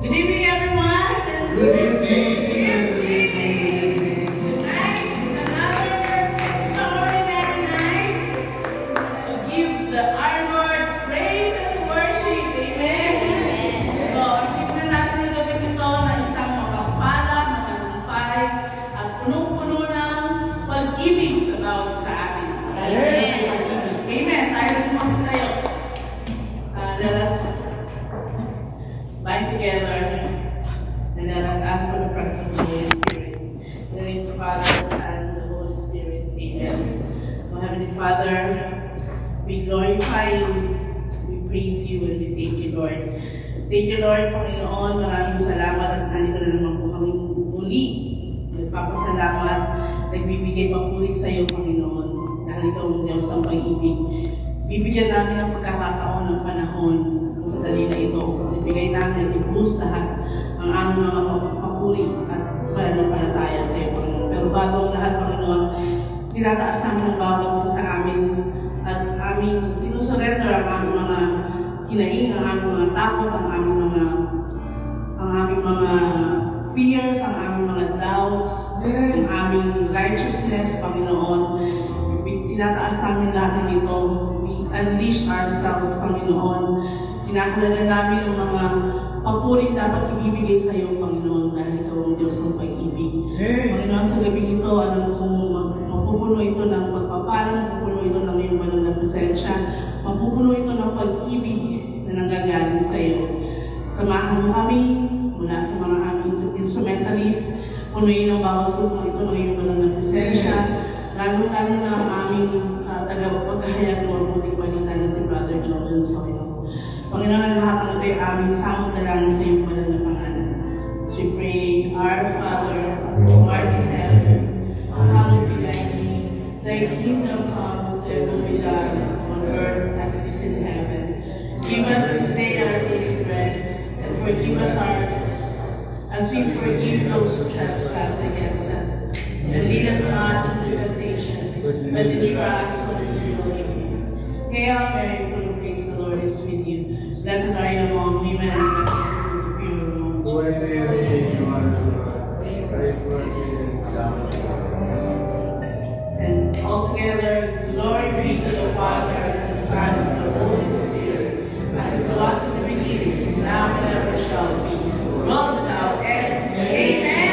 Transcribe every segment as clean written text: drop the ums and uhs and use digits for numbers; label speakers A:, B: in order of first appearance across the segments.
A: Good evening, everyone.
B: Good evening.
A: Tonight is another extraordinary night to give our Lord praise and worship. Amen. So, ang tingnan natin yung gabi nito na isang mapagpala, matagumpay, at punong-puno ng pag-ibig sa bawat sa atin. Amen. Tayo lumasa tayo. Let us bind together and let us ask for the presence of the Holy Spirit. In the name of the Father, the Son, and the Holy Spirit. Amen. Oh, Heavenly Father, we glorify you, we praise you, and we thank you, Lord. Thank you, Lord, Panginoon. Maraming salamat at nandito na naman po kami muli. Nagpapasalamat, nagbibigay papuri sa iyo, Panginoon. Dahil ikaw ang Diyos ng pag-ibig. Bibigyan namin ng pagkakataon ng panahon ang sandali na ito. Ibigay namin, i-boost lahat ang aming mga papuri at pananampalataya sa iyo, Panginoon. Pero bago ang lahat, Panginoon, tinataas namin ang bawat isa sa amin at aming sinusurrender ang aming mga kinaing, ang aming mga takot, ang aming mga fears, ang aming mga doubts, ang aming righteousness, Panginoon. Tinataas namin lahat ng ito. We unleash ourselves, Panginoon. Kinakalaga namin ang mga papuring dapat ibibigay sa iyo, Panginoon, dahil ikaw ang Diyos ng pag-ibig. Panginoon, sa gabi ito, alam kong mapupuno ito ng pagpapala, mapupuno ito ng iyong banal na presensya, mapupuno ito ng pag-ibig na nanggagaling sa iyo. Samahan mo kami mula sa mga aming instrumentalists, punuin ang bawat sulong ito ng iyong banal na presensya, lalo-lalo na ang aming tagapagpagahayag ng mabuting balita na si Brother John Soino. Panginoon, ang lahat ng ito ay aming samot dalangin sa iyong banal na pangalan. As we pray, Our Father, who art in heaven, hallowed be thy name. Thy kingdom come, thy will be done, on earth as it is in heaven. Give us this day our daily bread, and forgive us our trespasses, as we forgive those who trespass against us. And lead us not into temptation, but deliver us from evil. Amen. Hail Mary, full of grace, the Lord is with you. Blessed are you among women, and blessed is the fruit of your womb, and altogether, glory be to the Father, and the Son, and the Holy Spirit, as it was in the beginning, is now, and ever shall be, world without end. Amen.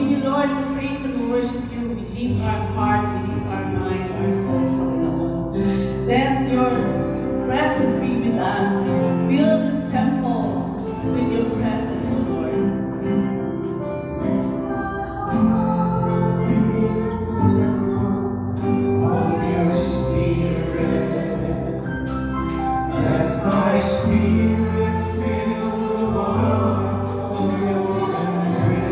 A: continue, Lord, to praise and to worship you. We lift our hearts, we lift our minds, our souls, Panginoon. Let your presence be with us. Fill this temple with your presence, O Lord.
B: Of your spirit, let my spirit fill the world of your embrace.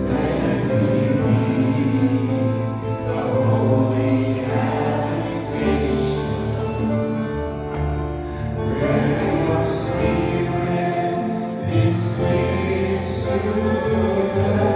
B: Let me be a holy habitation, where your spirit is pleased to dwell.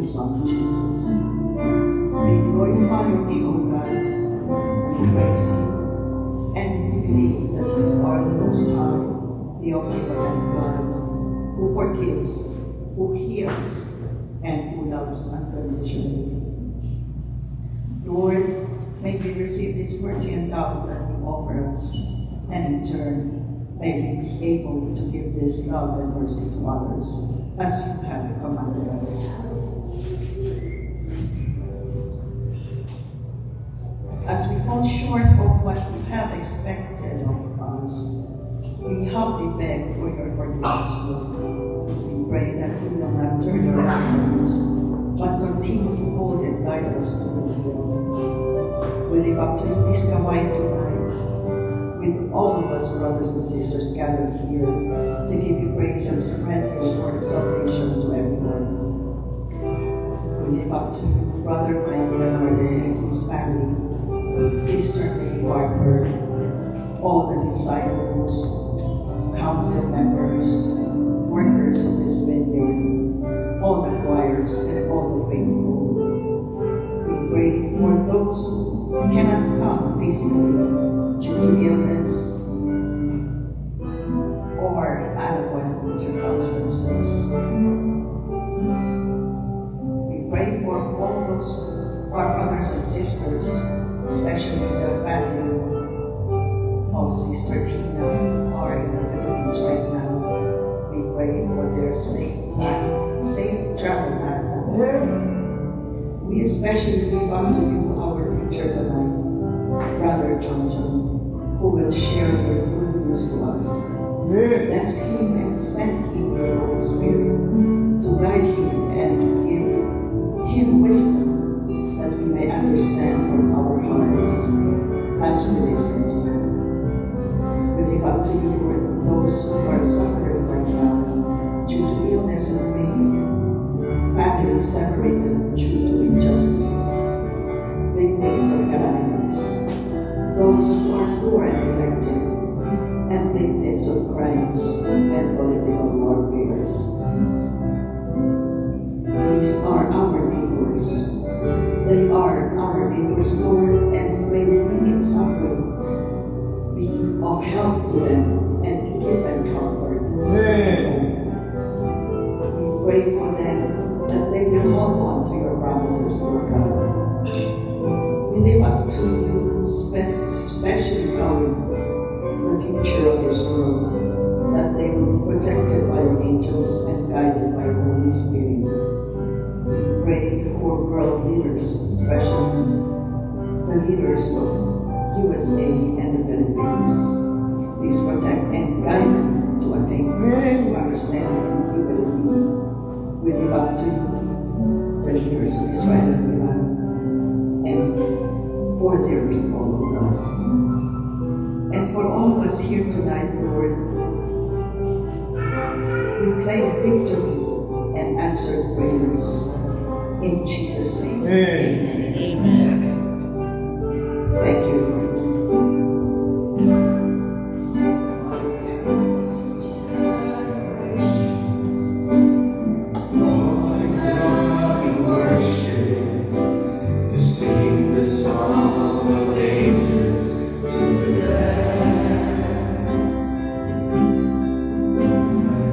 C: Son, Jesus. We glorify your name, O God. We praise you. And we believe that you are the Most High, the omnipotent God, who forgives, who heals, and who loves unconditionally. Lord, may we receive this mercy and love that you offer us, and in turn, may we be able to give this love and mercy to others, as you have commanded us. As we fall short of what you have expected of us, we humbly beg for your forgiveness, Lord. We pray that you will not turn your back on us, but continue to hold and guide us to the hill. We live up to you this Kawai tonight, with all of us brothers and sisters gathered here to give you praise and spread your word of salvation to everyone. We live up to you, Brother Mike Bernarde and his family, Sister May Barber, all the disciples, council members, workers of this vineyard, all the choirs, and all the faithful. We pray for those who cannot come physically due to illness or unavoidable circumstances. We pray for all those our brothers and sisters, especially the family of Sister Tina, who are in the Philippines right now. We pray for their safe travel back home. We especially live up to you, our preacher tonight, Brother John John, who will share your good news to us. Bless him and send him your Holy Spirit to guide him and to give him wisdom that we may understand from our hearts as we listen to him. We live up to you, Lord, those who are suffering right now due to illness and pain, families separated due to injustices, victims of calamities, those who are poor and neglected, and victims of crimes and political warfares. These are our neighbors. They are our neighbors, Lord, and may we in some way be of help to them and give them comfort. We pray for them that they will hold on to your promises, Lord God. We live up to you, especially knowing the future of this world, that they will be protected by your angels and guided by your Holy Spirit. We pray for world leaders, especially the leaders of USA and the Philippines. Please protect and guide them to attain peace, to understanding and humility. We live up to you, the leaders of Israel and Iran, and for their people, O God. And for all of us here tonight, Lord, we claim victory and answered prayers. In Jesus' name, amen. Thank you, Lord.
B: Lord God, we worship to sing the song of ages to the Lamb.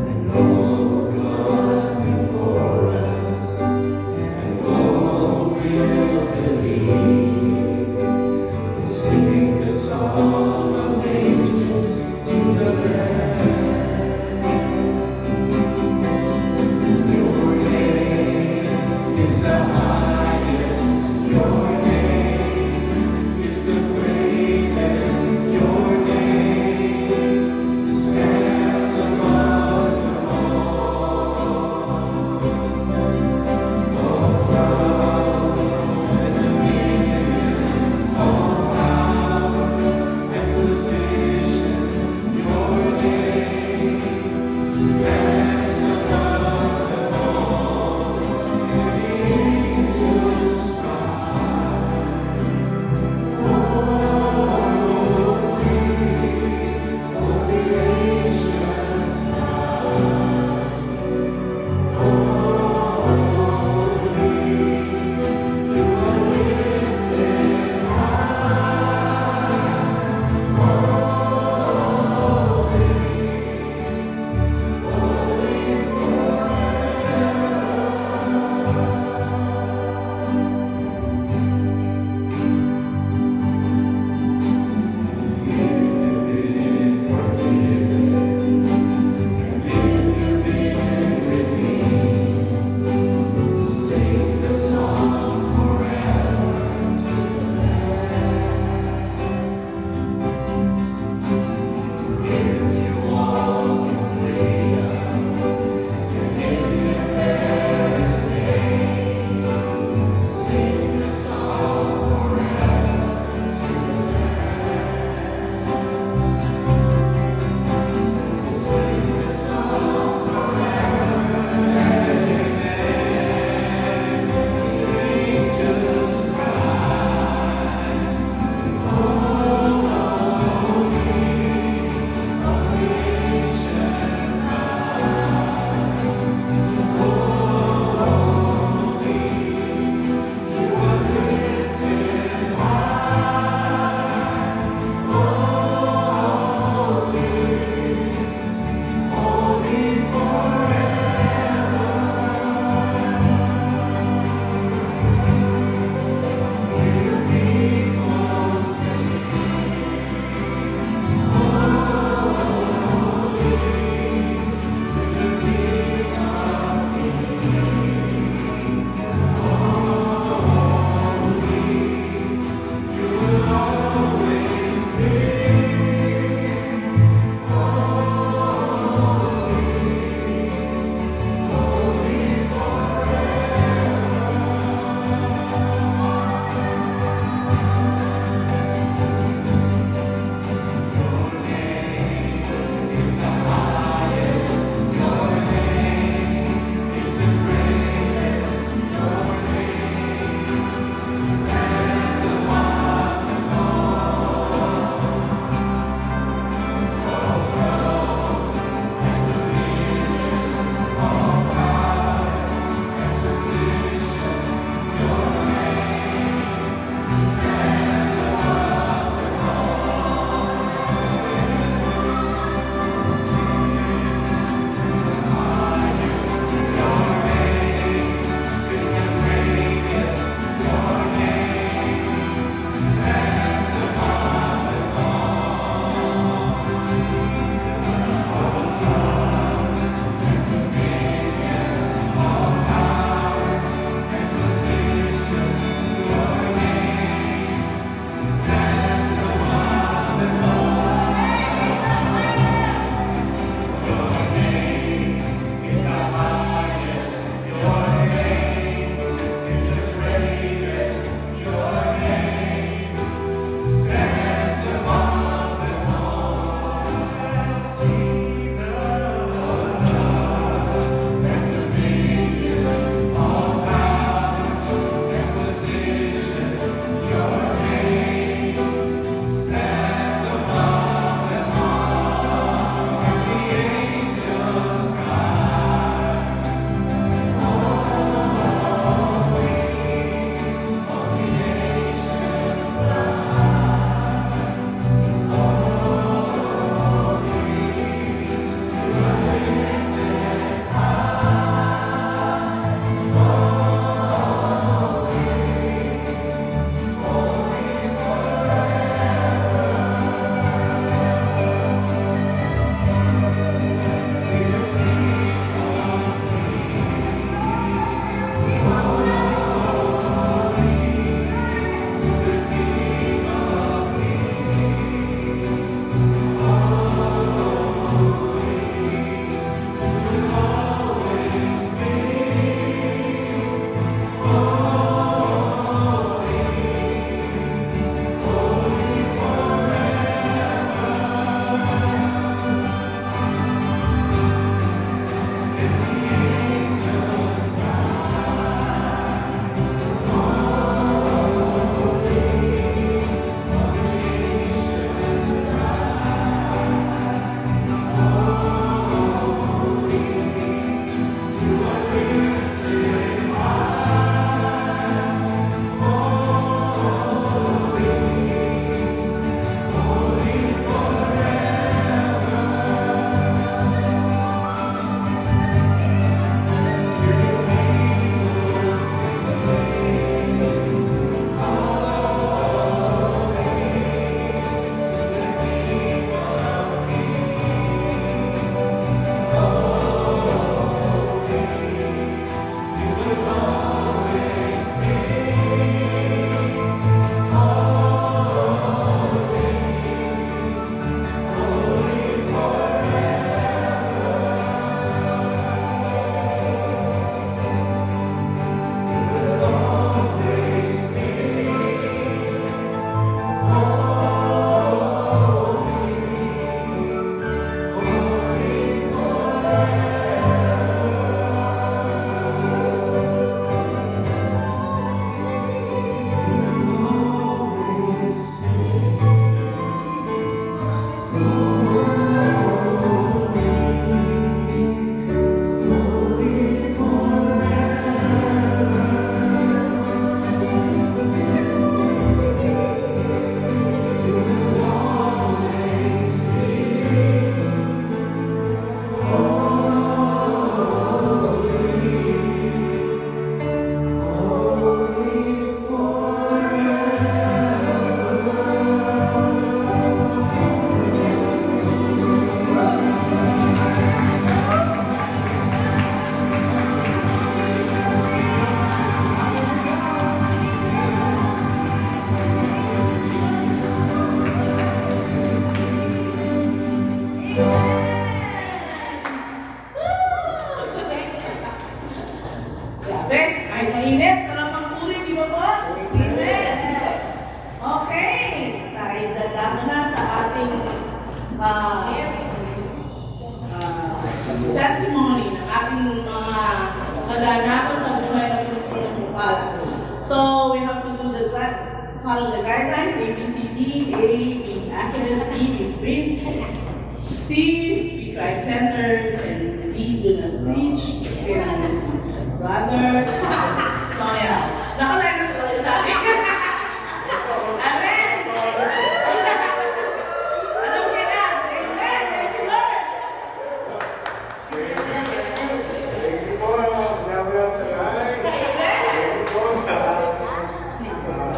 B: And all of God before us, and all will believe. We sing the song of ages to the Lamb. Your name is the highest. Your name is the greatest. Your name stands above them all. All thrones and dominions, all powers and positions. Your name stands above them all. The angels
A: Kahit mainit, sarap magpuri, di ba po? Amen! Okay, tayo dagdagan na sa ating testimony ng ating mga kaganapan sa buhay ng pinagpupala. So, we have to do follow the guidelines, A, B, C, D, A, being accurate, B, being brief, C, be Christ-centered, and D, do not preach, say na this brother. So, yeah. Nakaline na ko sa akin. Amen! Alam niya na. Amen! Thank you, Lord!
B: Thank you po, Gabriel Tagay. Thank you po sa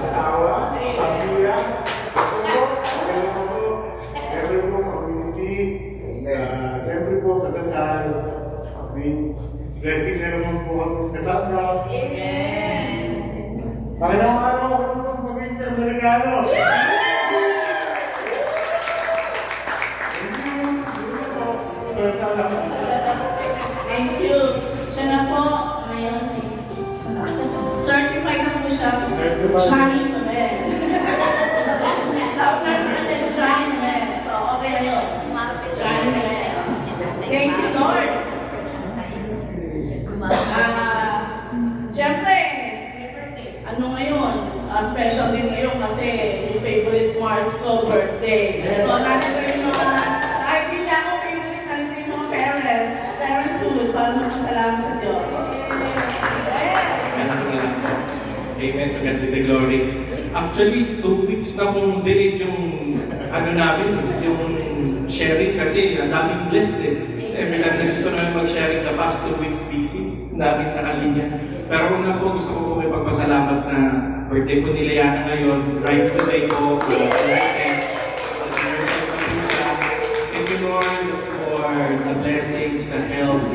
B: asawa, pamilya. Siyempre po sa community, siyempre po sa dasal, blessing na naman po ang katanggap.
A: Yes!
B: Panginoong araw, ako naman maging Amerikano.
A: Thank you. Siya na po, ngayon, certified na po siya.
B: Certified.
A: Johnny Amen. Tawag na sa kanya, Johnny Amen. So, okay na yun. Johnny Amen. Thank you, Lord. Siyempre, ano ngayon, special din ngayon kasi yung favorite Mars ko, birthday. So, natin ko yung mga, kahit di niya ako favorite, natin yung mga parenthood, para magpasalamat sa Diyos.
D: Amen to God be the glory. Actually, 2 weeks na pong delayed yung ano namin, yung sharing kasi ang daming blessed eh. May gusto namin mag-sharing the past 2 weeks busy, namin nakalinya. Pero una po, gusto ko po may pagpasalamat na birthday po ni Leana ngayon, right today po, Thank you Lord for the blessings, the health,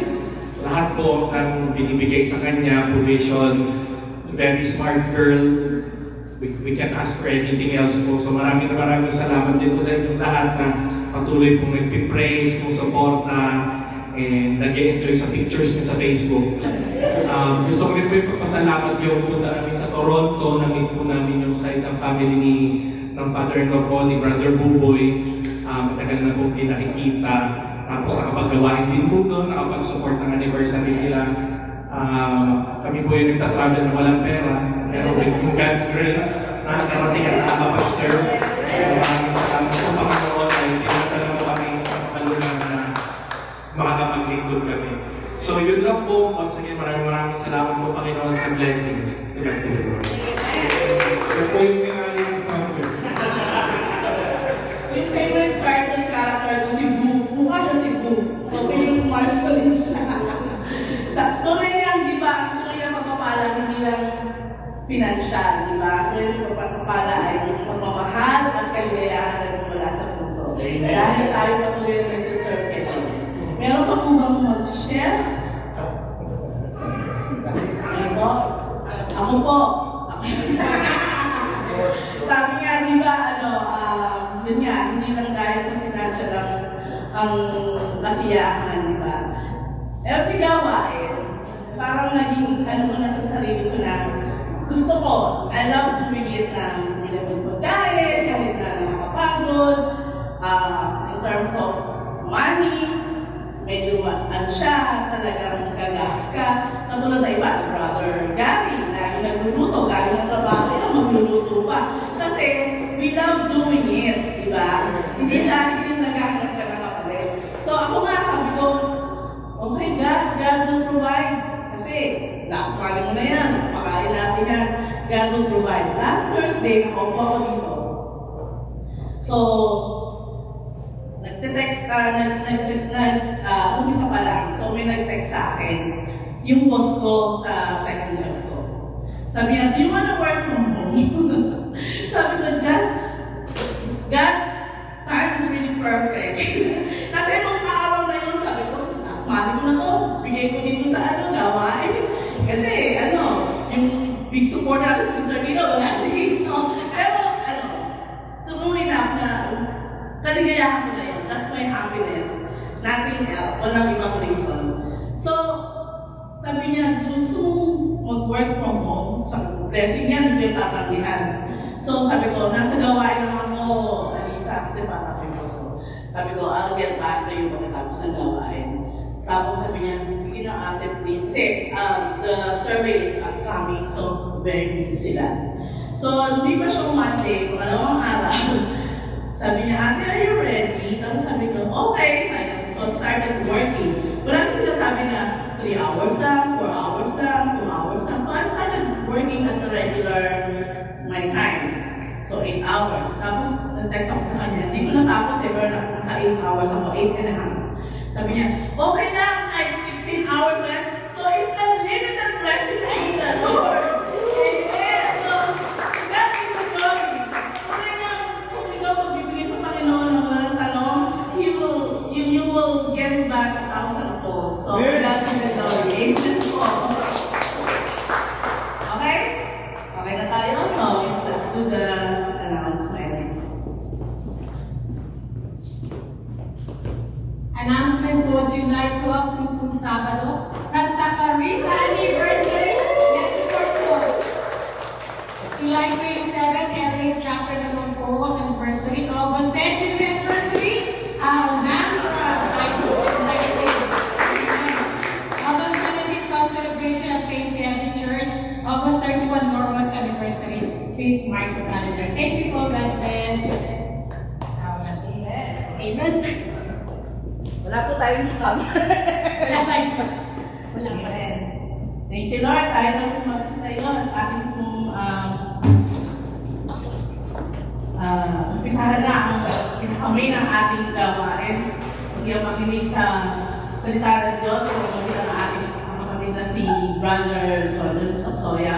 D: lahat po ng binibigay sa kanya, provision, very smart girl. We can ask for anything else po. So maraming salamat din po sa inyong lahat na patuloy pong nagpipraise, pong suporta, and nag-enjoy sa pictures niya sa Facebook. Gusto ko rin po ipagpasalamat yung punta namin sa Toronto, na-meet po namin yung side ng family ng father-in-law po, ni Brother Buboy. Matagal na po hindi nakikita. Tapos nakapaggawain din po doon, nakapag-support ng anniversary nila. Kami po yung nagtatravel na walang pera, pero with God's grace, nakakarating at nakakapag-serve. Maraming salamat po, Panginoon, ay tinatala mo kami pagpalunan na makakapaglingkod kami. So yun lang po, once again, maraming salamat po, Panginoon, sa blessings. Tuloy po.
B: Siya po yung pinali ng Santos.
A: Yung favorite cartoon character ko si Boo. Mukha siya si Boo. So, favorite Mars ko din siya. Sa tunay lang, di ba, ang tunay na pagpapala, hindi lang financial, di ba? Ang tunay na pagpapala ay pagmamahal at kaligayahan na mula sa puso. Dahil tayo patuloy na nagsiserve kay Lord. Meron pa po bang mag-share? Ano po? Ako po. Sabi nga, di ba, yun nga, hindi lang dahil sa financial ang kasiyahan, di ba? Every gawain, parang naging ko na sa sarili ko na gusto ko, I love doing it na binabang pagkain, kahit na nakakapagod, in terms of money, medyo siya, talagang gagas ka. Katulad na iba, Brother Gary, lagi nagluluto, galing ng trabaho yan, magluluto pa. Kasi we love doing it, di ba? Hindi dahil yung naghahanap ka na kapalit. So ako nga, sabi ko, okay, God will provide. Kasi last money mo na yan, pakain natin yan. God will provide. Last Thursday, nakaupo ako dito. So, nagte-text, umpisa pa lang. So, may nag-text sa akin, yung boss ko sa second job ko. Sabi niya, do you wanna work from home? Sabi ko, just, God's time is really perfect. Kasi nung araw na yun, sabi ko, last money ko na to, bigay ko dito sa gawain. Kasi, yung big support natin sa Sister Nina, wala dito. Pero, true enough na, kaligayahan ko na yun. That's my happiness. Nothing else. Walang ibang reason. So, sabi niya, gusto mong mag-work from home. Sabi ko, blessing yan, hindi yung tatanggihan. So sabi ko, nasa gawain lang ako, Alisa, kasi bata ko yung boss ko. Sabi ko, I'll get back to you pagkatapos ng gawain. Tapos sabi niya, sige na ate, please. Kasi the survey is upcoming, so very busy sila. So, hindi pa siya Monday, kung alam ang araw. Sabi niya, ate, are you ready? Tapos sabi ko, okay. So, started working. Wala kasi sinasabi na 3 hours lang, 4 hours lang, 2 hours lang. So, I started working as a regular, my time. So, 8 hours. Tapos, nag-text ako sa kanya, hindi ko natapos eh, pero naka 8 hours ako, 8 and a half. Sabi niya, okay lang, kahit 16 hours lang. So, it's unlimited blessing from the Lord. Amen. So, God is the glory. Okay lang, kung ikaw magbibigay sa Panginoon ng walang tanong, you will get it back 1,000-fold. So, God is the glory. Amen po. Okay? Okay na tayo? So, let's do the announcement.
E: Announcement po, July 12 po Sabado, Santa Clarita Anniversary. Next report po. July 27, LA chapter naman po, anniversary. August 10, Silver Anniversary. Alhambra, next day. August 17, God celebration at St. Kevin Church. August 31, Normal Anniversary. Please mark the calendar. Thank you po, God bless.
A: Amen.
E: Amen.
A: Wala po tayong camera.
E: Wala tayo. Wala pa.
A: Amen. Thank you, Lord. Tayo na po magsitayo at ating pong umpisahan na ang pinakamay ng ating gawain. Huwag yung makinig sa salita ng Diyos o makinig ng ating kapatid na si Brother Jordan Sapsoya.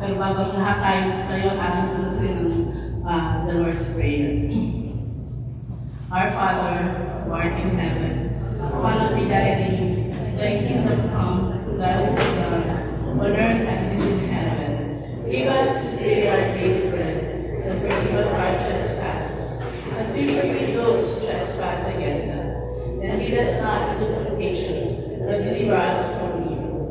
A: Pero bago ang lahat tayo magsitayo at ating punusin ng the Lord's Prayer. Our Father, who art in heaven, hallowed be thy name. Thy kingdom come, thy will be done, on earth as it is in heaven. Give us this day our daily bread, and forgive us our trespasses, as we forgive those who trespass against us. And lead us not into temptation, but deliver us from evil.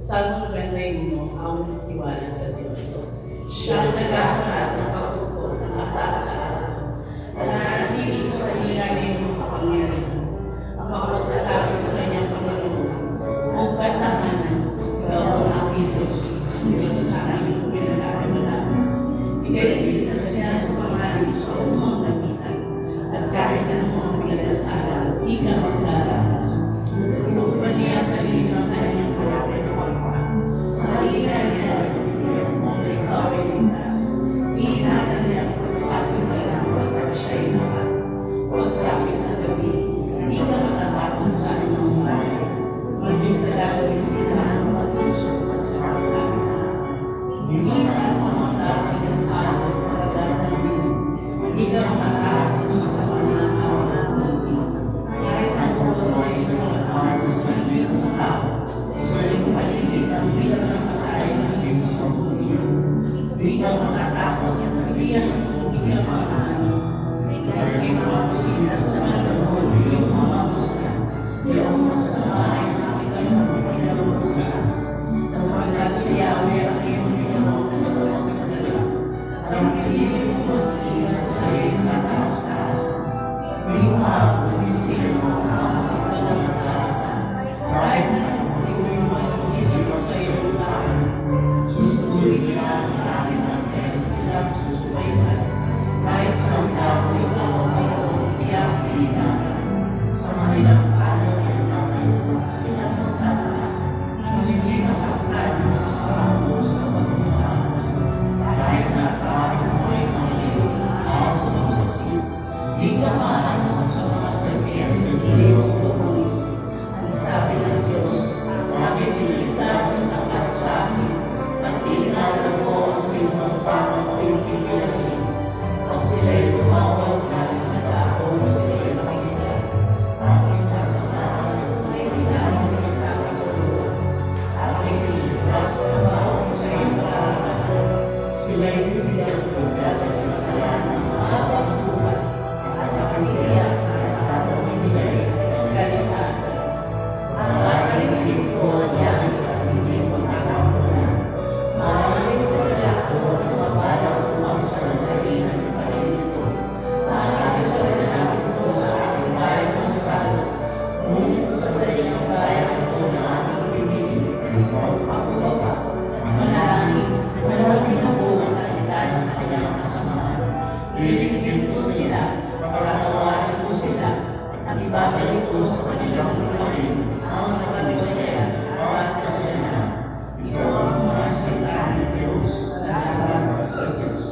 A: Salmo 91, awit tiwala sa Diyos. Siyang naghahanap ng pagtuto ng atas-atas. Nananatili sa kanila ng iyong kapangyarihan. Ang makapagsasabi sa kanyang Panginoon, ang katahanan, ikaw ang aking Diyos, Diyos sa aming pinagkakamalan. Ika'y niligtas niya sa pangalan sa umang napitan, at kahit anong mga pinagkasalan, di ka magdaranas. Inukupan niya sa lilim ng kanyang karapin ng kapwa. Sa halinan niya, kung ikaw ay ligtas, iinatan niya ang pagsasimula kapag siya'y nakat. Huwag sa akin na gabi, hindi ka matatakot sa anong bagay. Maging sa gagawin kita ng matusok sa pagsabi na. Minsan ang darating ang sa'yo pagkagat ng dilim. Hindi ka matatakot sa mga awang ng dilim. Kahit ang buwan sa isang mga sa libong tao, sa iyong paligid ang bilang ng patay ng isang mundo. Hindi ka matatakot at nagbiyan ng hindi ka maaano. Dahil may mga pasinan sa Panginoon iyong mga musta. Iyong masasama ay nakita mo ang pinamusta. Sa pagkasiyawi ang iyong pinamang sa kanila. Ang piling mo mag-ingat sa iyong kataas-taas. Iyong pinipili mo ang pagpapalamataran. Kahit na iyong mag-ingat sa iyong tahan. Susunin niya ang marami ng kaya silang susubayban. Kahit sa tao ikaw ang iyak-iyak. Sa kanilang pangalan at silang magtataas. Nang hindi masaktan ng mga parangos sa pagmamalas. Kahit na parang mo'y maliw na araw sa mga isip. Di ka maano sa mga sabihan ng iyong pabulis. Ang sabi ng Diyos, aking niligtas ang tapat sa akin. At inaalam ko ang sinumang parang iyong pinilagin. Pag sila'y tumawag na nag-ako, sila'y makikita. Aking sasamahan at may bilang ng sasasunod. Aking niligtas na bawang sa iyong karamanan. Sila'y bibigyan ng pagdagat ng matayan ng mahabang buhay. At nakanigiyak na ako hinilay kalitasan. Ang makikinig ko yan at hindi mo nakakot.
C: Bagay ito sa kanilang buhay, ang nagpapasaya at kasaya. Ito ang mga salita ng Diyos. Salamat sa Diyos.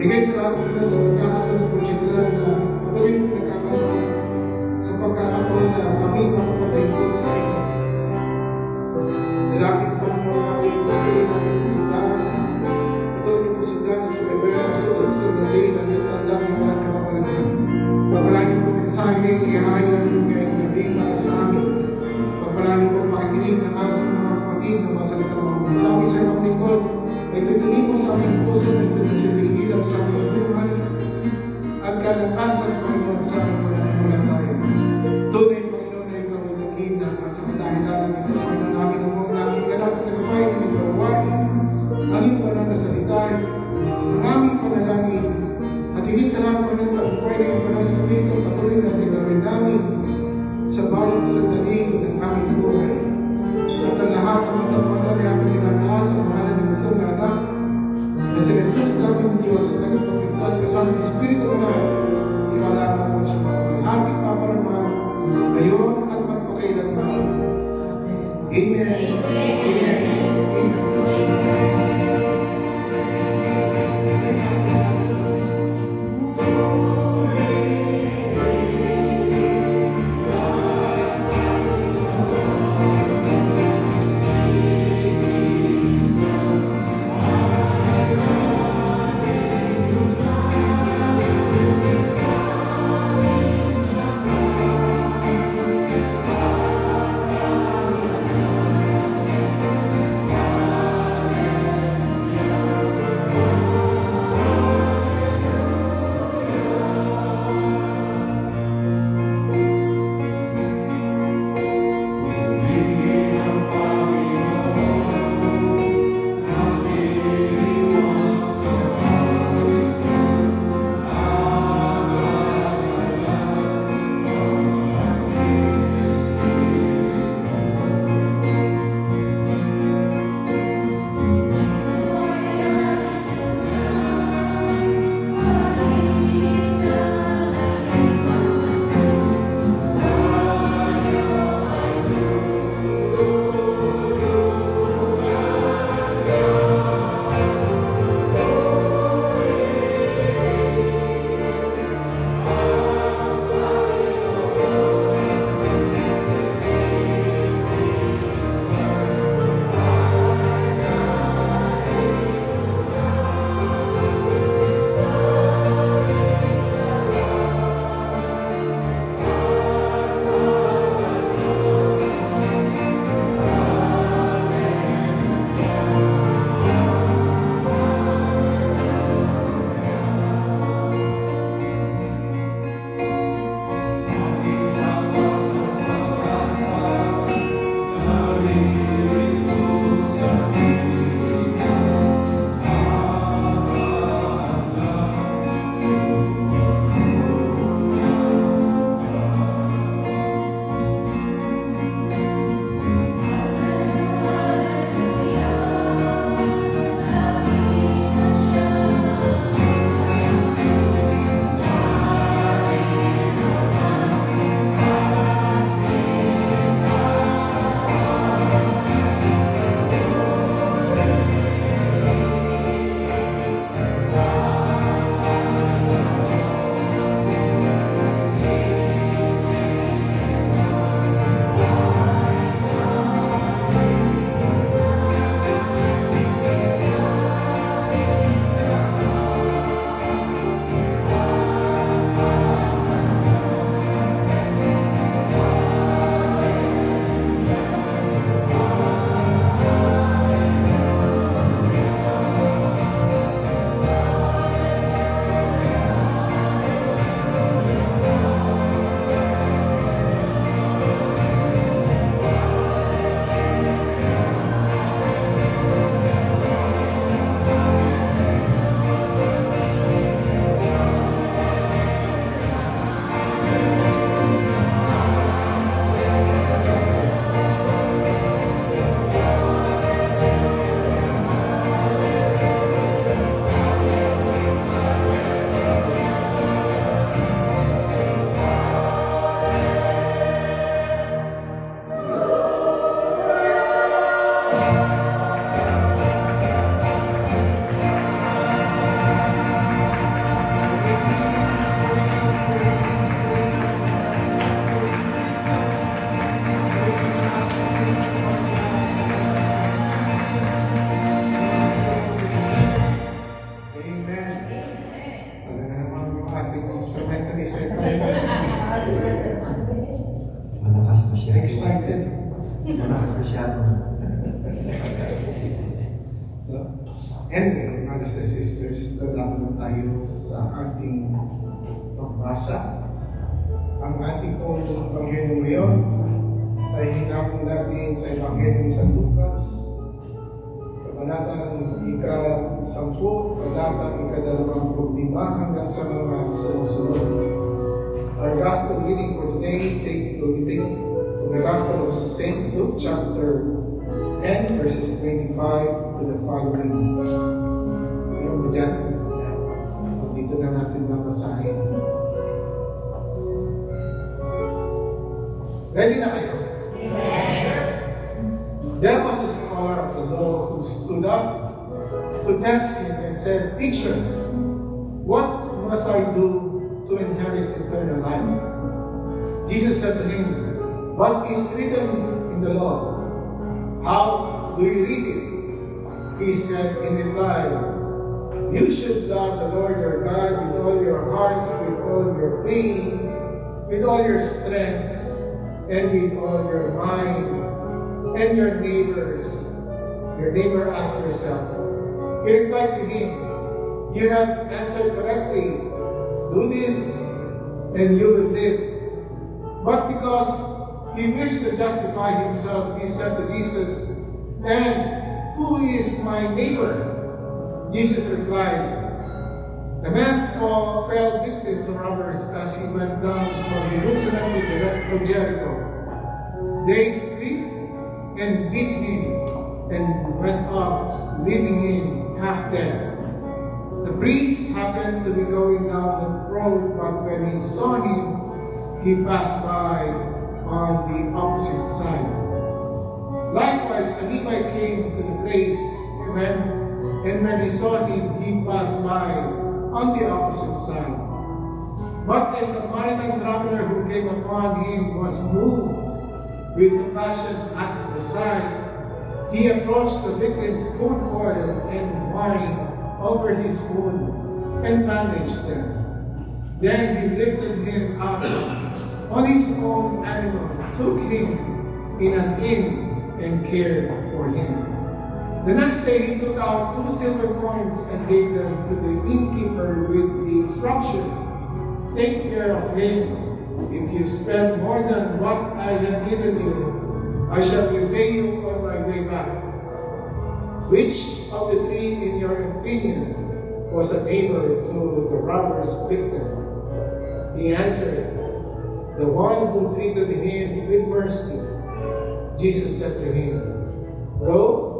F: Bigay salamat Panginoon sa pagkakataon ng oportunidad na patuloy mo pinagkakaroon sa pagkakataon na kami makapaglingkod sa inyo. Dalangin po ang mga namin, patuloy namin sundan. Patuloy po sundan at sumaybayan ang sulat sa dali na nilutandang ng walang kapapalagan. Papalangin po ang mensahe, ihahayag mo ngayong gabi para sa amin. Papalangin po ang pakikinig ng aming mga kapatid na mga salita mga magtawi sa iyong lingkod. Ay tutunin mo sa aming puso na ito na siya pinigilap sa aming buhay at kalakasan, Panginoon, sa aming pananampalataya. Tunay, Panginoon, na ikaw ay nakita at sa kadahilan ng ito, Panginoon, namin ang mga naking ganap at nagpapay ng iyong gawain, ang iyong pananasalita, ang aming panalangin, at higit sa lahat, Panginoon, tagumpay ng iyong pananasalita, patuloy natin gawin namin sa bawat sandali ng aming buhay. At ang lahat ng ito, Panginoon, ay aming tinataas sa pangalan ng itong anak na si Jesus namin Diyos at tagapagligtas kasama ng Espiritu mo na ikaw lamang po siya makapaghapit paparamahal ngayon at magpakailanman. Amen. Amen. instrumentalist right now.
G: Malakas masyado.
F: Excited.
G: Malakas masyado.
F: Anyway, brothers and sisters, lalapit na tayo sa ating pagbasa. Ang ating pong Ebanghelyo ngayon ay hinapon natin sa Ebanghelyo sa Lucas, Kabanatang ika-10, talatang ika-25 hanggang sa mga sumusunod. Our gospel reading for today will be taken from the Gospel of St. Luke, chapter 10, verses 25 to the following. Meron mo dyan? Dito na natin babasahin. Ready na kayo? There was a scholar of the law who stood up to test him and said, "Teacher, what must I do to inherit eternal life?" Jesus said to him, "What is written in the law? How do you read it?" He said in reply, "You should love the Lord your God with all your hearts, with all your being, with all your strength, and with all your mind, and your neighbor as yourself." He replied to him, "You have answered correctly. Do this, and you will live." But because he wished to justify himself, he said to Jesus, "And who is my neighbor?" Jesus replied, "A man fell victim to robbers as he went down from Jerusalem to Jericho. They stripped and beat him and went off, leaving him half dead. The priest happened to be going down the road, but when he saw him, he passed by on the opposite side. Likewise, a Levite came to the place, and when he saw him, he passed by on the opposite side. But a Samaritan traveler who came upon him was moved with compassion at the sight. He approached the victim, poured oil and wine over his wound, and bandaged them. Then he lifted him up on his own animal, took him in an inn, and cared for him. The next day he took out 2 silver coins and gave them to the innkeeper with the instruction, "Take care of him. If you spend more than what I have given you, I shall repay you on my way back." Which of the three, in your opinion, was a neighbor to the robber's victim? He answered, "The one who treated him with mercy." Jesus said to him, "Go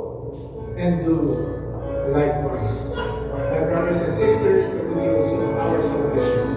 F: and do likewise." My brothers and sisters, the good news of our salvation.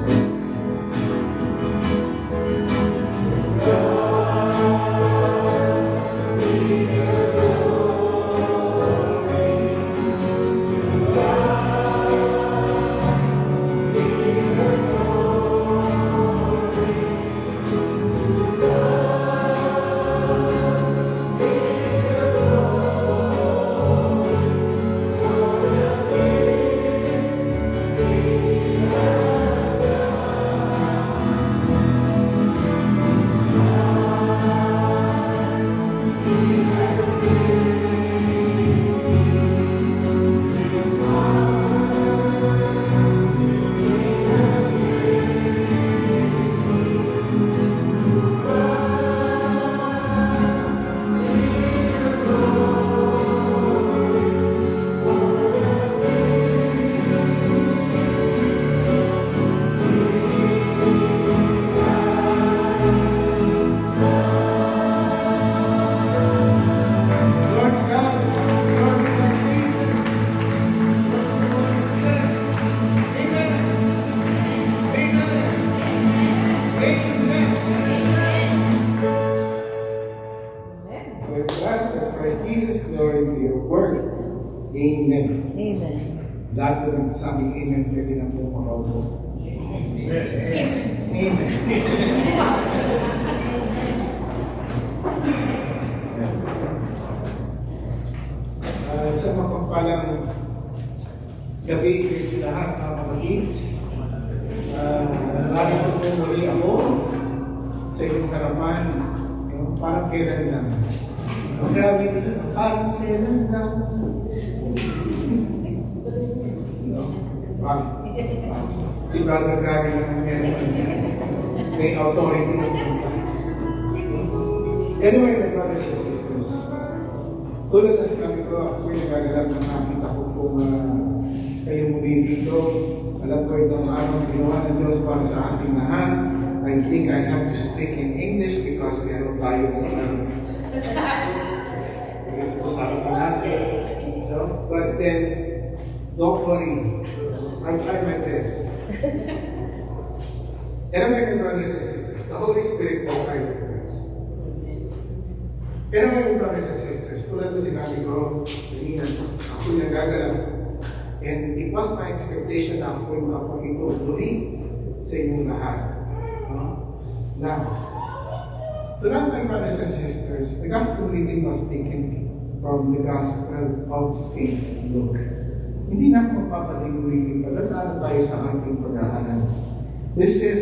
F: Amen.
C: Amen.
F: Lahat po nagsabing amen, pwede na po makaupo. Amen. Isang mapagpalang gabi sa inyo lahat, mga kapatid. muli ako sa iyong harapan. Parang kailan lang. Ang gamit nila, parang kailan lang. Si Brother Gary lang may authority ng buhay. Anyway, my brothers and sisters, tulad na sinabi ko, ako ay nagagalap na nakita ko kung kayo muli dito. Alam ko itong araw na ginawa ng Diyos para sa ating lahat. I think I have to speak in English because meron tayong ito sa akin natin. But then, don't worry. I'll try my best. And my brothers and sisters, the Holy Spirit will guide us. Pero my brothers and sisters, tulad na sinabi ko, ako yung nagagalap. And it was my expectation na ako yung makapagituloy sa inyong lahat. Now, tonight, my brothers and sisters, the gospel reading was taken from the Gospel of St. Luke. Hindi na ako magpapaligoy, padadaan tayo sa ating pag-aaral. This is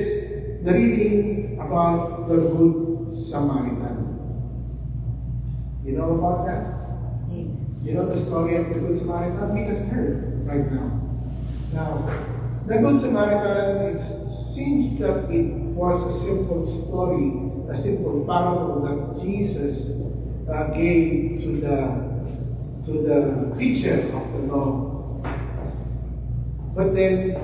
F: the reading about the Good Samaritan. You know about that? You know the story of the Good Samaritan? We just heard right now. Now, the Good Samaritan, it seems that it was a simple story, a simple parable that Jesus gave to the teacher of the law. But then,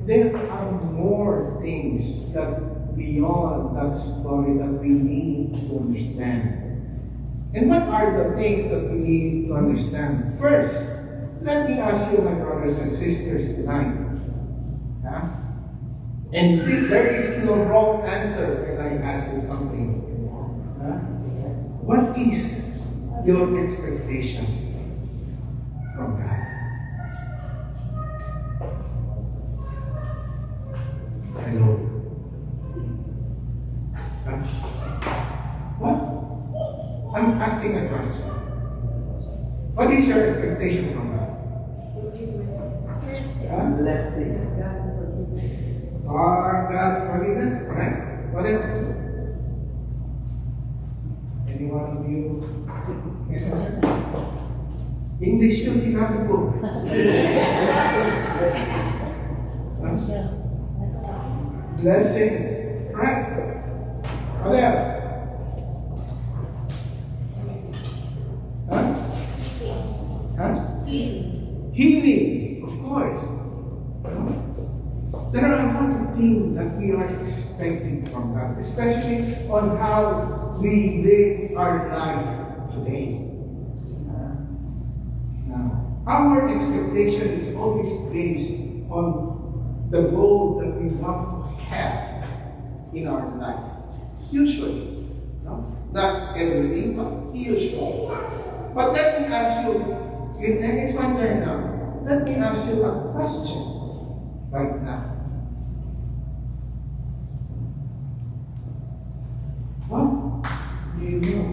F: there are more things that beyond that story that we need to understand. And what are the things that we need to understand? First, let me ask you, my brothers and sisters, tonight. And there is no wrong answer when I ask you something. What is your expectation from God? Hello? What? I'm asking a question. What is your expectation from God?
C: Blessing.
F: God's forgiveness, correct? What else? Any one of you can answer? English yun, sinabi ko. Blessings, correct? What else? Healing, of course. There are a lot of things that we are expecting from God, especially on how we live our life today. Now, our expectation is always based on the goal that we want to have in our life. Usually. No? Not everything, but usually. But let me ask you, and it's my turn now, let me ask you a question right now. What do you know?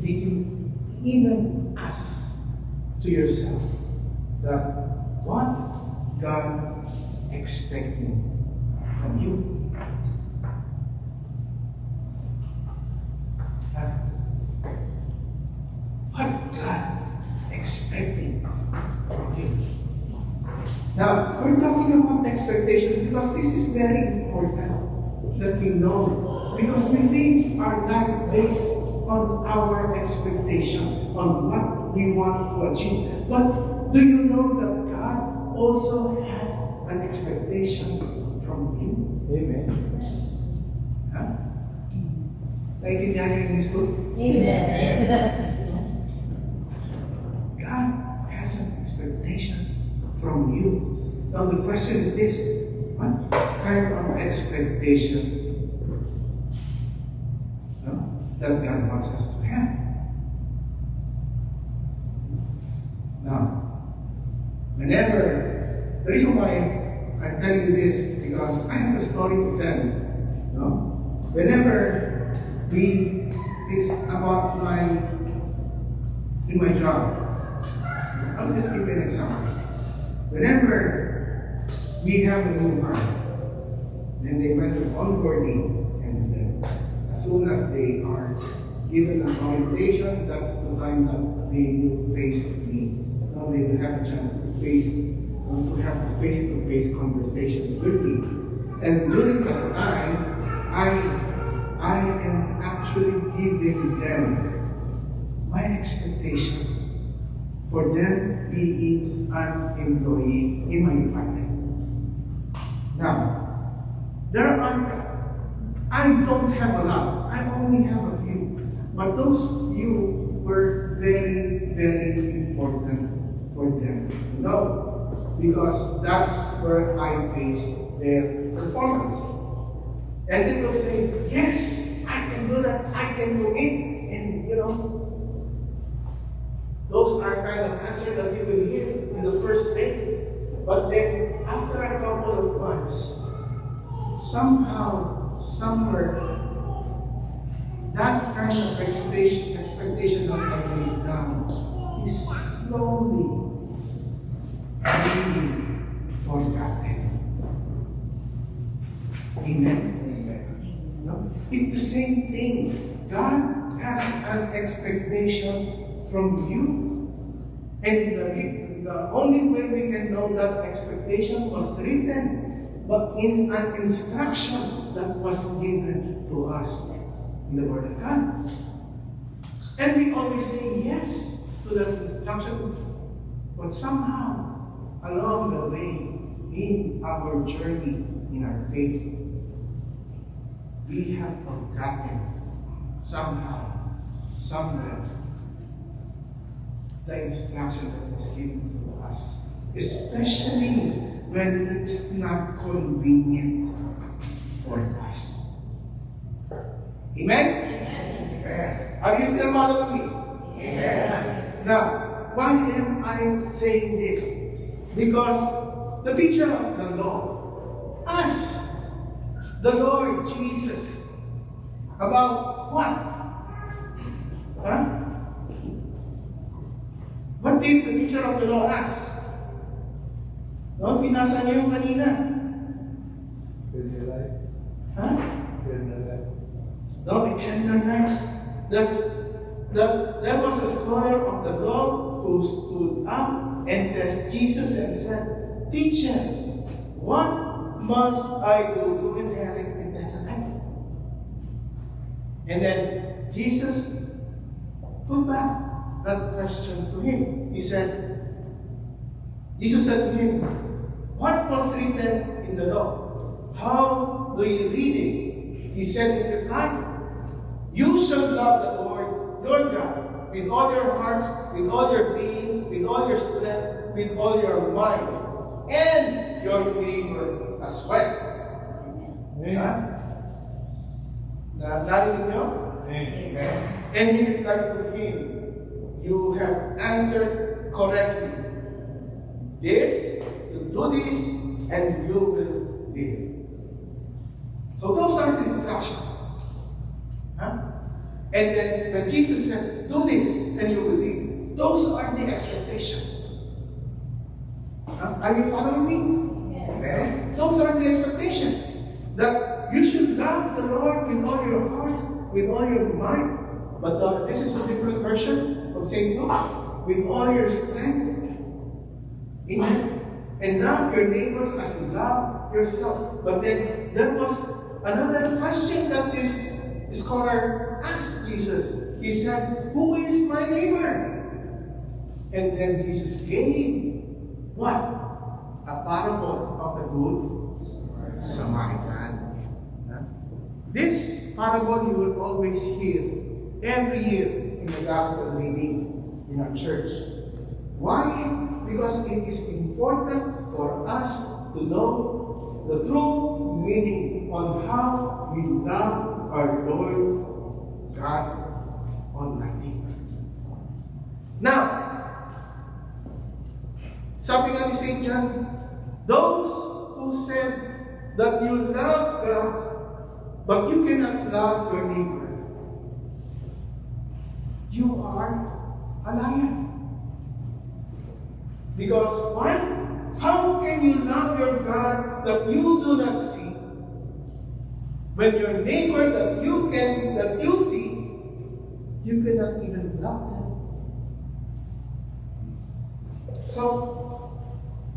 F: Did you even ask to yourself that what God expecting from you? What God expecting from you? Now, we're talking about expectation because this is very important that we know. Because we live our life based on our expectation, on what we want to achieve. But do you know that God also has an expectation from you?
G: Amen.
F: Naintindihan niyo yung school?
E: Amen.
F: God has an expectation from you. Now the question is this: what kind of expectation that God wants us to have? Now, whenever, the reason why I'm telling you this because I have a story to tell. No? Whenever it's about in my job. I'll just give you an example. Whenever we have a new hire, Then they went to onboarding, and as soon as they are given an orientation, that's the time that they will face me. Now they will have a chance to have a face-to-face conversation with me. And during that time, I am actually giving them my expectation for them being an employee in my department. Now, I don't have a lot. I only have a few. But those few were very, very important for them to know. Because that's where I base their performance. And they will say, yes, I can do that, I can do it. And those are kind of answers that you will hear in the first day. But then, after a couple of months, somehow, somewhere, that kind of expectation that I laid down is slowly being forgotten. Amen? No? It's the same thing. God has an expectation from you. And the only way we can know that expectation was written, but in an instruction that was given to us in the Word of God. And we always say yes to that instruction, but somehow, along the way, in our journey, in our faith, we have forgotten somehow, somewhere, the instruction that was given to us, especially when it's not convenient for us. Amen? Amen. Are you still following me? Amen. Now, why am I saying this? Because the teacher of the law asked the Lord Jesus about what? Huh? What did the teacher of the law ask? No, pinasa niyo yung kanina. Huh? No, eternal life. There was a scholar of the law who stood up and asked Jesus and said, Teacher, what must I do to inherit eternal life? And then Jesus put back that question to him. Jesus said to him, what was written in the law? How do you read it? He said in reply, you shall love the Lord your God with all your heart, with all your being, with all your strength, with all your mind, and your neighbor as well. Narinig niyo? And he replied to him, you have answered correctly. You do this, and you will live. So those are the instructions. And then when Jesus said, do this, and you will live. Those are the expectations. Are you following me? Yeah. Those are the expectations. That you should love the Lord with all your heart, with all your mind. But this is a different version from St. Luke. With all your strength. Amen. And love your neighbors as you love yourself. But then there was another question that this scholar asked Jesus. He said, who is my neighbor? And then Jesus gave what? A parable of the Good Samaritan. This parable you will always hear every year in the gospel reading in our church. Why? Because it is important for us to know the true meaning on how we love our Lord God Almighty. Now, sabi nga ni St. John, those who said that you love God, but you cannot love your neighbor, you are a liar. Because why? How can you love your God that you do not see? When your neighbor that you see, you cannot even love them. So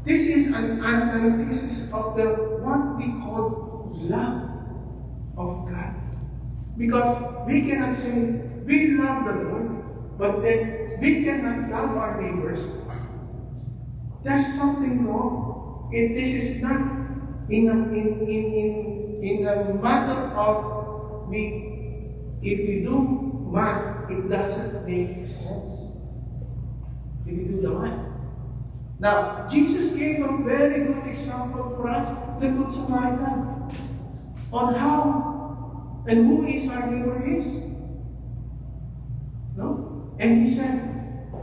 F: this is an antithesis of the what we call love of God. Because we cannot say we love the Lord, but then we cannot love our neighbors. There's something wrong. This is not in the matter of if we do math, it doesn't make sense. If we do the math. Now, Jesus gave a very good example for us, the Good Samaritan, on how and who is our neighbor is. No? And he said,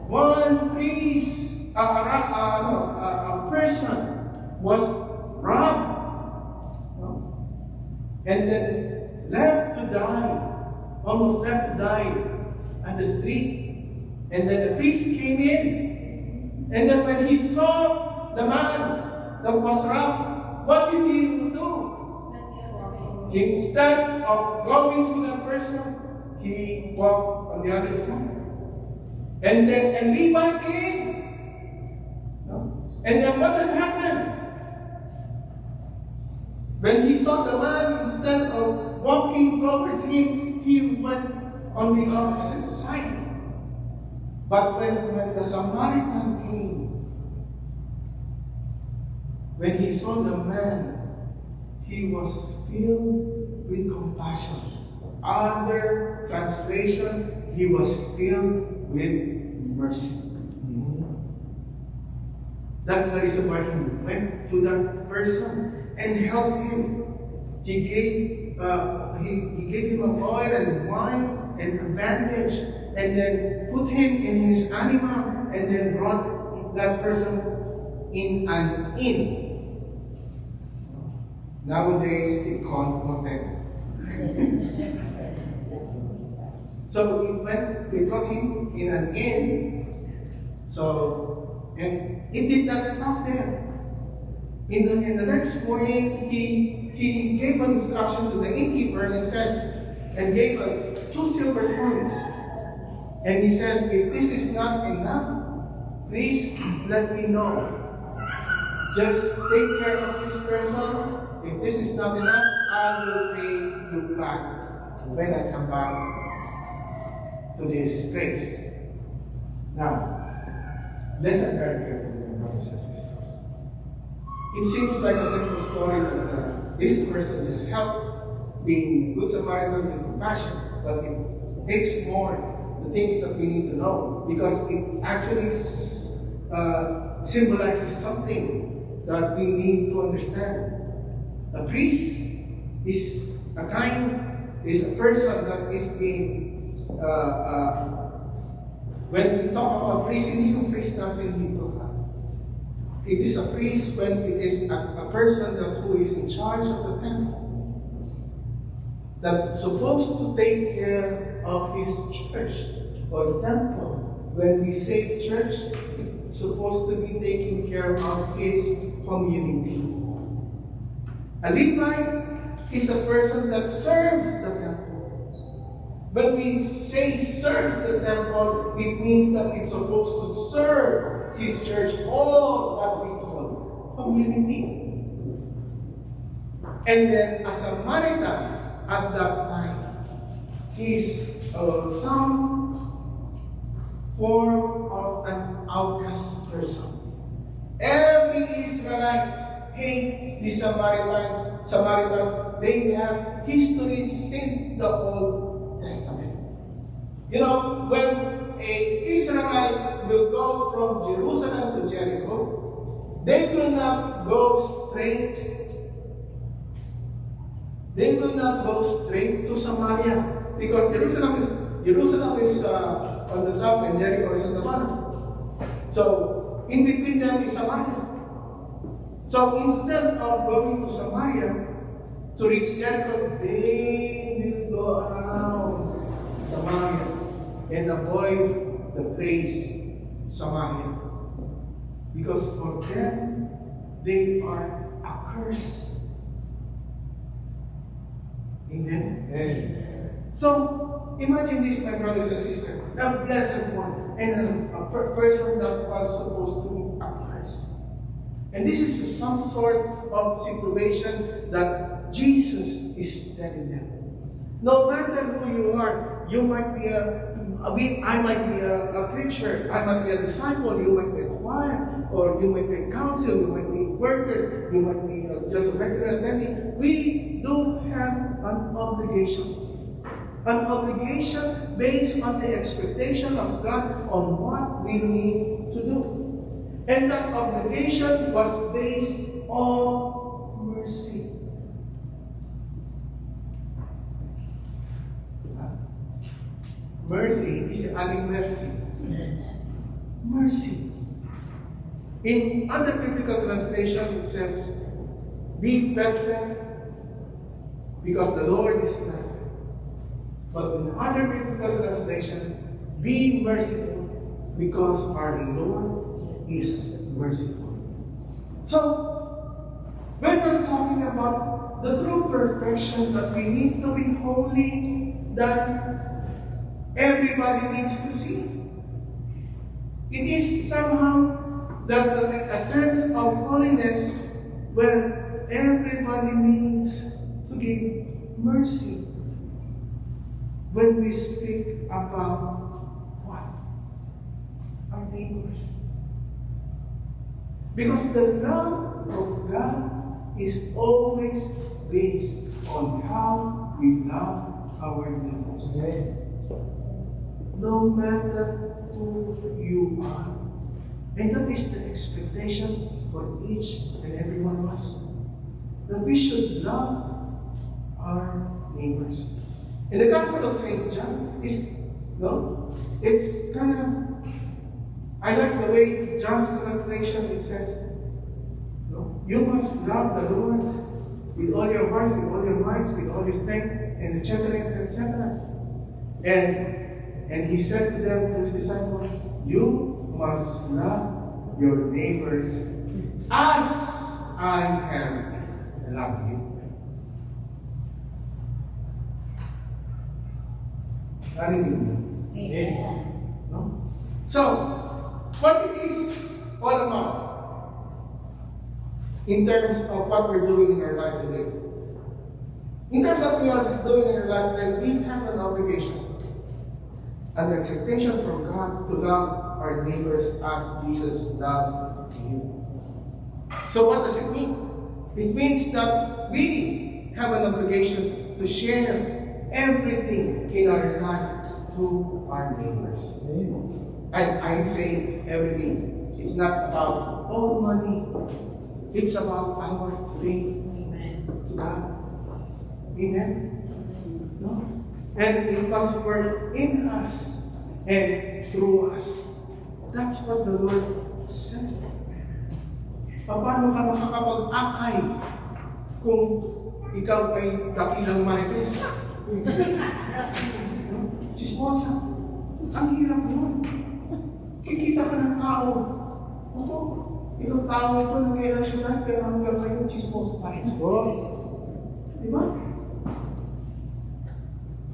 F: one priest, a person was robbed, no? And then left to die, almost left to die at the street. And then the priest came in. And then when he saw the man that was robbed, what did he do? Instead of going to that person, he walked on the other side. And then a Levite came. No? And then what had happened? When he saw the man, instead of walking towards him, he went on the opposite side. But when the Samaritan came, when he saw the man, he was filled with compassion. Other translation, he was filled with mercy. That's the reason why he went to that person and helped him. He gave him an oil and wine and a bandage, and then put him in his animal, and then brought that person in an inn. Nowadays, it's called motel. So we brought him in an inn. So, and it did not stop there. In the next morning, he gave an instruction to the innkeeper and gave 2 silver coins. And he said, if this is not enough, please let me know. Just take care of this person. If this is not enough, I will pay you back when I come back to this place. Now, listen very carefully, my brothers and sisters. It seems like a simple story that this person is helped, being good Samaritan with compassion, but it takes more the things that we need to know, because it actually symbolizes something that we need to understand. A priest is a person that is being when we talk about priest, hindi yung priest natin dito. It is a priest when it is a person who is in charge of the temple, that's supposed to take care of his church or temple. When we say church, it's supposed to be taking care of his community. A Levite is a person that serves the temple. When we say serves the temple, it means that it's supposed to serve his church, all what we call community. And then a Samaritan at that time is some form of an outcast person. Every Israelite hate the Samaritans. They have history since the Old Testament. You know, when an Israelite will go from Jerusalem to Jericho, they will not go straight. They will not go straight to Samaria, because Jerusalem is on the top and Jericho is on the bottom. So in between them is Samaria. So instead of going to Samaria to reach Jericho, they will go around Samaria and avoid the place Samaria. Because for them, they are accursed. Amen? So, imagine this, my brothers and sisters, a blessed one and a person that was supposed to be accursed. And this is some sort of situation that Jesus is telling them. No matter who you are, you might be I might be a preacher, I might be a disciple, you might be a choir, or you might be a council, you might be workers, you might be just a regular attendee. We do have an obligation. An obligation based on the expectation of God on what we need to do. And that obligation was based on mercy. Mercy is adding mercy. Mercy. In other biblical translation, it says, be perfect because the Lord is perfect. But in other biblical translation, be merciful because our Lord is merciful. So, when we're talking about the true perfection that we need to be holy, that everybody needs to see. It is somehow that a sense of holiness where everybody needs to give mercy. When we speak about what? Our neighbors. Because the love of God is always based on how we love our neighbors. No matter who you are. And that is the expectation for each and every one of us. That we should love our neighbors. In the Gospel of St. John, it's kind of, I like the way John's translation, it says, you must love the Lord with all your hearts, with all your minds, with all your strength, and etc., etc. And he said to them, to his disciples, you must love your neighbors as I have loved you. No? So, what it is all about in terms of what we're doing in our life today? In terms of what we are doing in our life today, we have an obligation, an expectation from God to love our neighbors as Jesus loved you. So what does it mean? It means that we have an obligation to share everything in our life to our neighbors. I'm saying everything. It's not about all money. It's about our faith to God. Amen? No? And it must work in us and through us. That's what the Lord said. Paano ka makakapag-akay kung ikaw ay dakilang marites? Chismosa. Ang hirap nun. Kikita ka ng tao. Opo, itong tao ito nag-ilang siya pero hanggang ngayon chismosa pa rin. Diba?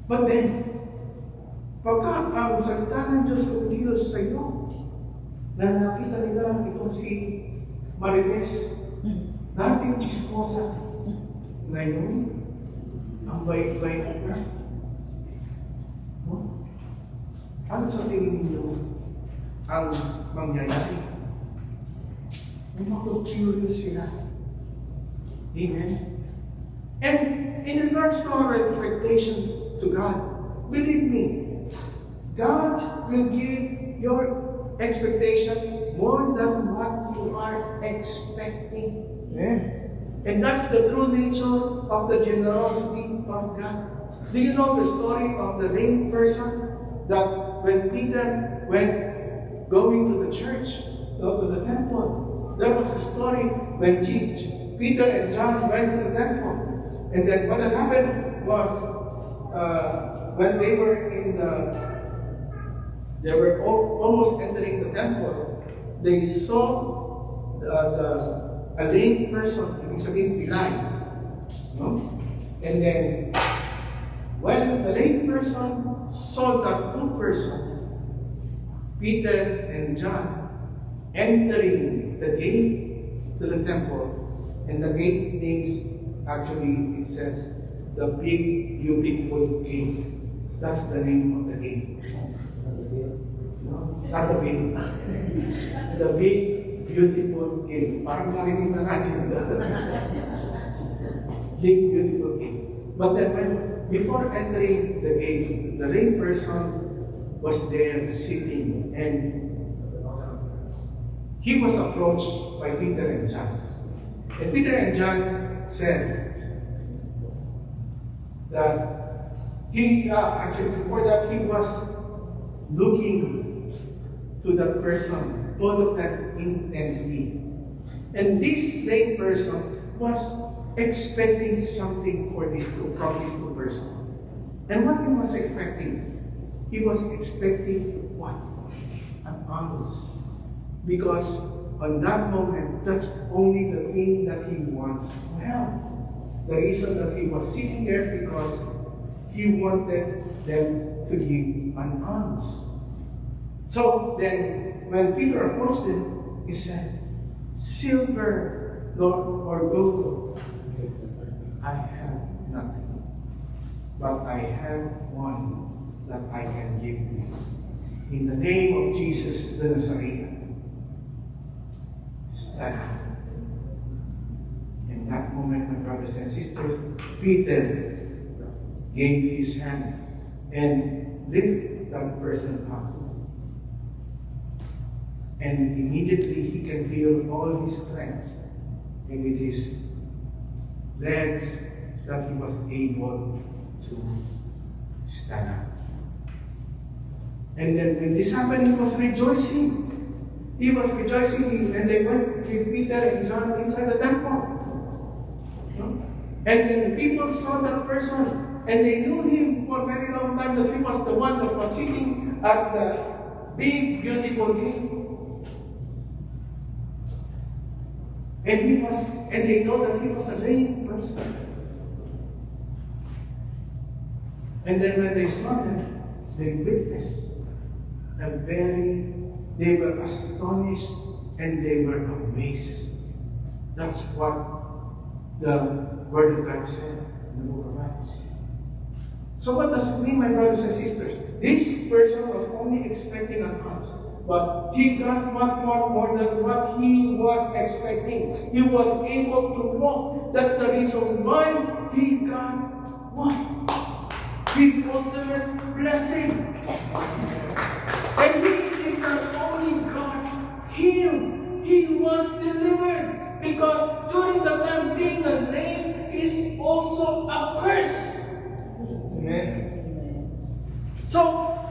F: But then, pagka ang salita ng Diyos kumikilos sa iyo, na nakita nila itong si Marites, dating chismosa, ngayon, ang bait-bait na. No? Ano sa tingin ninyo ang mangyayari? Mako-curious sila. Amen? And in regards to our expectation to God, believe me, God will give your expectation more than what you are expecting. And that's the true nature of the generosity of God. Do you know the story of the lame person that when Peter went going to the church, to the temple, there was a story when Peter and John went to the temple. And then what had happened was when they were almost entering the temple, they saw a lame person, ibig sabihin pilay. No? And then the lame person saw that two persons, Peter and John, entering the gate to the temple. And the gate names, actually, it says, the big, beautiful gate. That's the name of the gate. Not the big. The big, beautiful gate. Parang narinig na natin. Big, beautiful gate. But then before entering the gate, the lame person was there sitting, and he was approached by Peter and John. And Peter and John said that actually before that, he was looking to that person, both of them intently. And this lame person was expecting something from these two persons. And what he was expecting? He was expecting what? An alms. Because on that moment, that's only the thing that he wants to help. The reason that he was sitting there because he wanted them to give an alms. So then, when Peter approached him, he said, "Silver, Lord, or gold, I have nothing, but I have one that I can give to you. In the name of Jesus the Nazarene, stand." In that moment, my brothers and sisters, Peter gave his hand and lifted that person up. And immediately he can feel all his strength, and with his legs that he was able to stand up. And then when this happened, he was rejoicing. He was rejoicing, and they went with Peter and John inside the temple. And then people saw that person, and they knew him for a very long time that he was the one that was sitting at the big, beautiful gate. And they know that he was a lame person. And then when they saw them, they witnessed they were astonished and they were amazed. That's what the Word of God said in the book of Acts. So what does it mean, my brothers and sisters? This person was only expecting an alms, but he got more than what he was expecting. He was able to walk. That's the reason why he got what? His ultimate blessing. And he did not only got healed, he was delivered. Because during the time being a lame is also a curse.
B: Amen.
F: So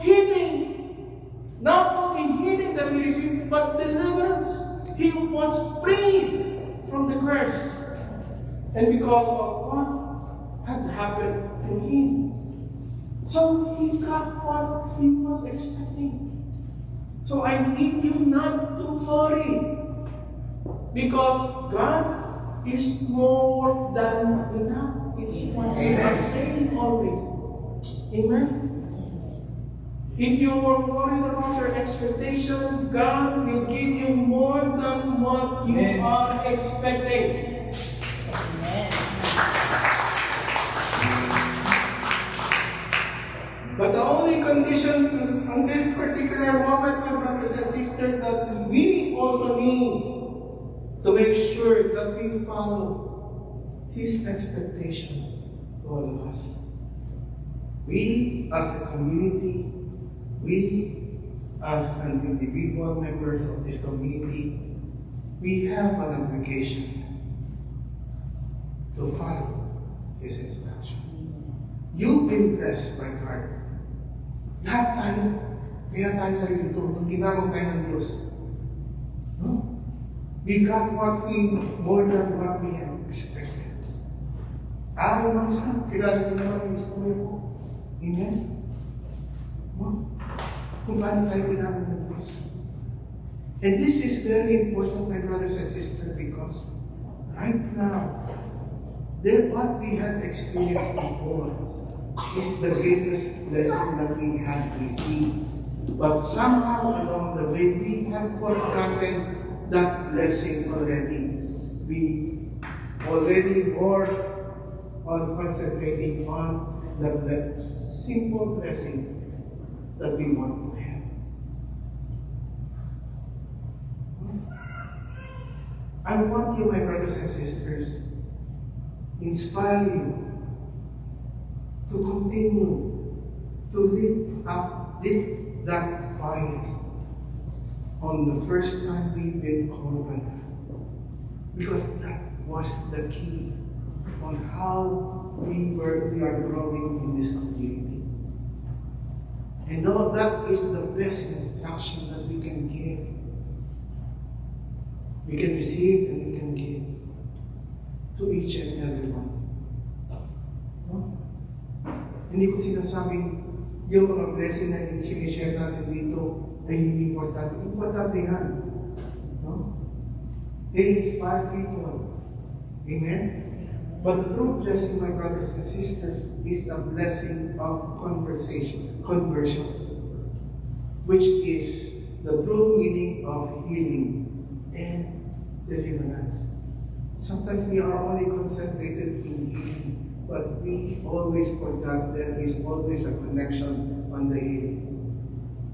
F: healing, not only healing that he received, but deliverance. He was freed from the curse. And because of what had happened to him. So he got what he was expecting. So I need you not to worry. Because God is more than enough. It's what we are saying always. Amen? If you were worried about your expectation, God will give you more than what you are expecting. But the only condition on this particular moment, my brothers and sisters, that we also need to make sure that we follow His expectation to all of us. We as a community, we as an individual members of this community, we have an obligation to follow His instruction. You've been blessed by God. Lahat tayo. Kaya tayo narito. Nung tinawag tayo ng Diyos. No? We got more than what we have expected. I myself, kilala niyo naman yung istorya ko. Amen? No? Kung paano tayo pinawag ng Diyos. And this is very important, my brothers and sisters, because right now, what we had experienced before is the greatest blessing that we have received. But somehow along the way, we have forgotten that blessing already. We already more on concentrating on the simple blessing that we want to have. I want you, my brothers and sisters, inspire you to continue to lift that fire on the first time we've been called by God. Because that was the key on how we are growing in this community. And all that is the best instruction that we can give. We can receive and we can give to each and every one. No? Hindi ko sinasabing yung mga blessing na sinishare natin dito ay hindi importante. Importante yan. No? They inspire people. Amen? But the true blessing, my brothers and sisters, is the blessing of conversion, which is the true meaning of healing and deliverance. Sometimes we are only concentrated in healing, but we always forgot there is always a connection on the healing,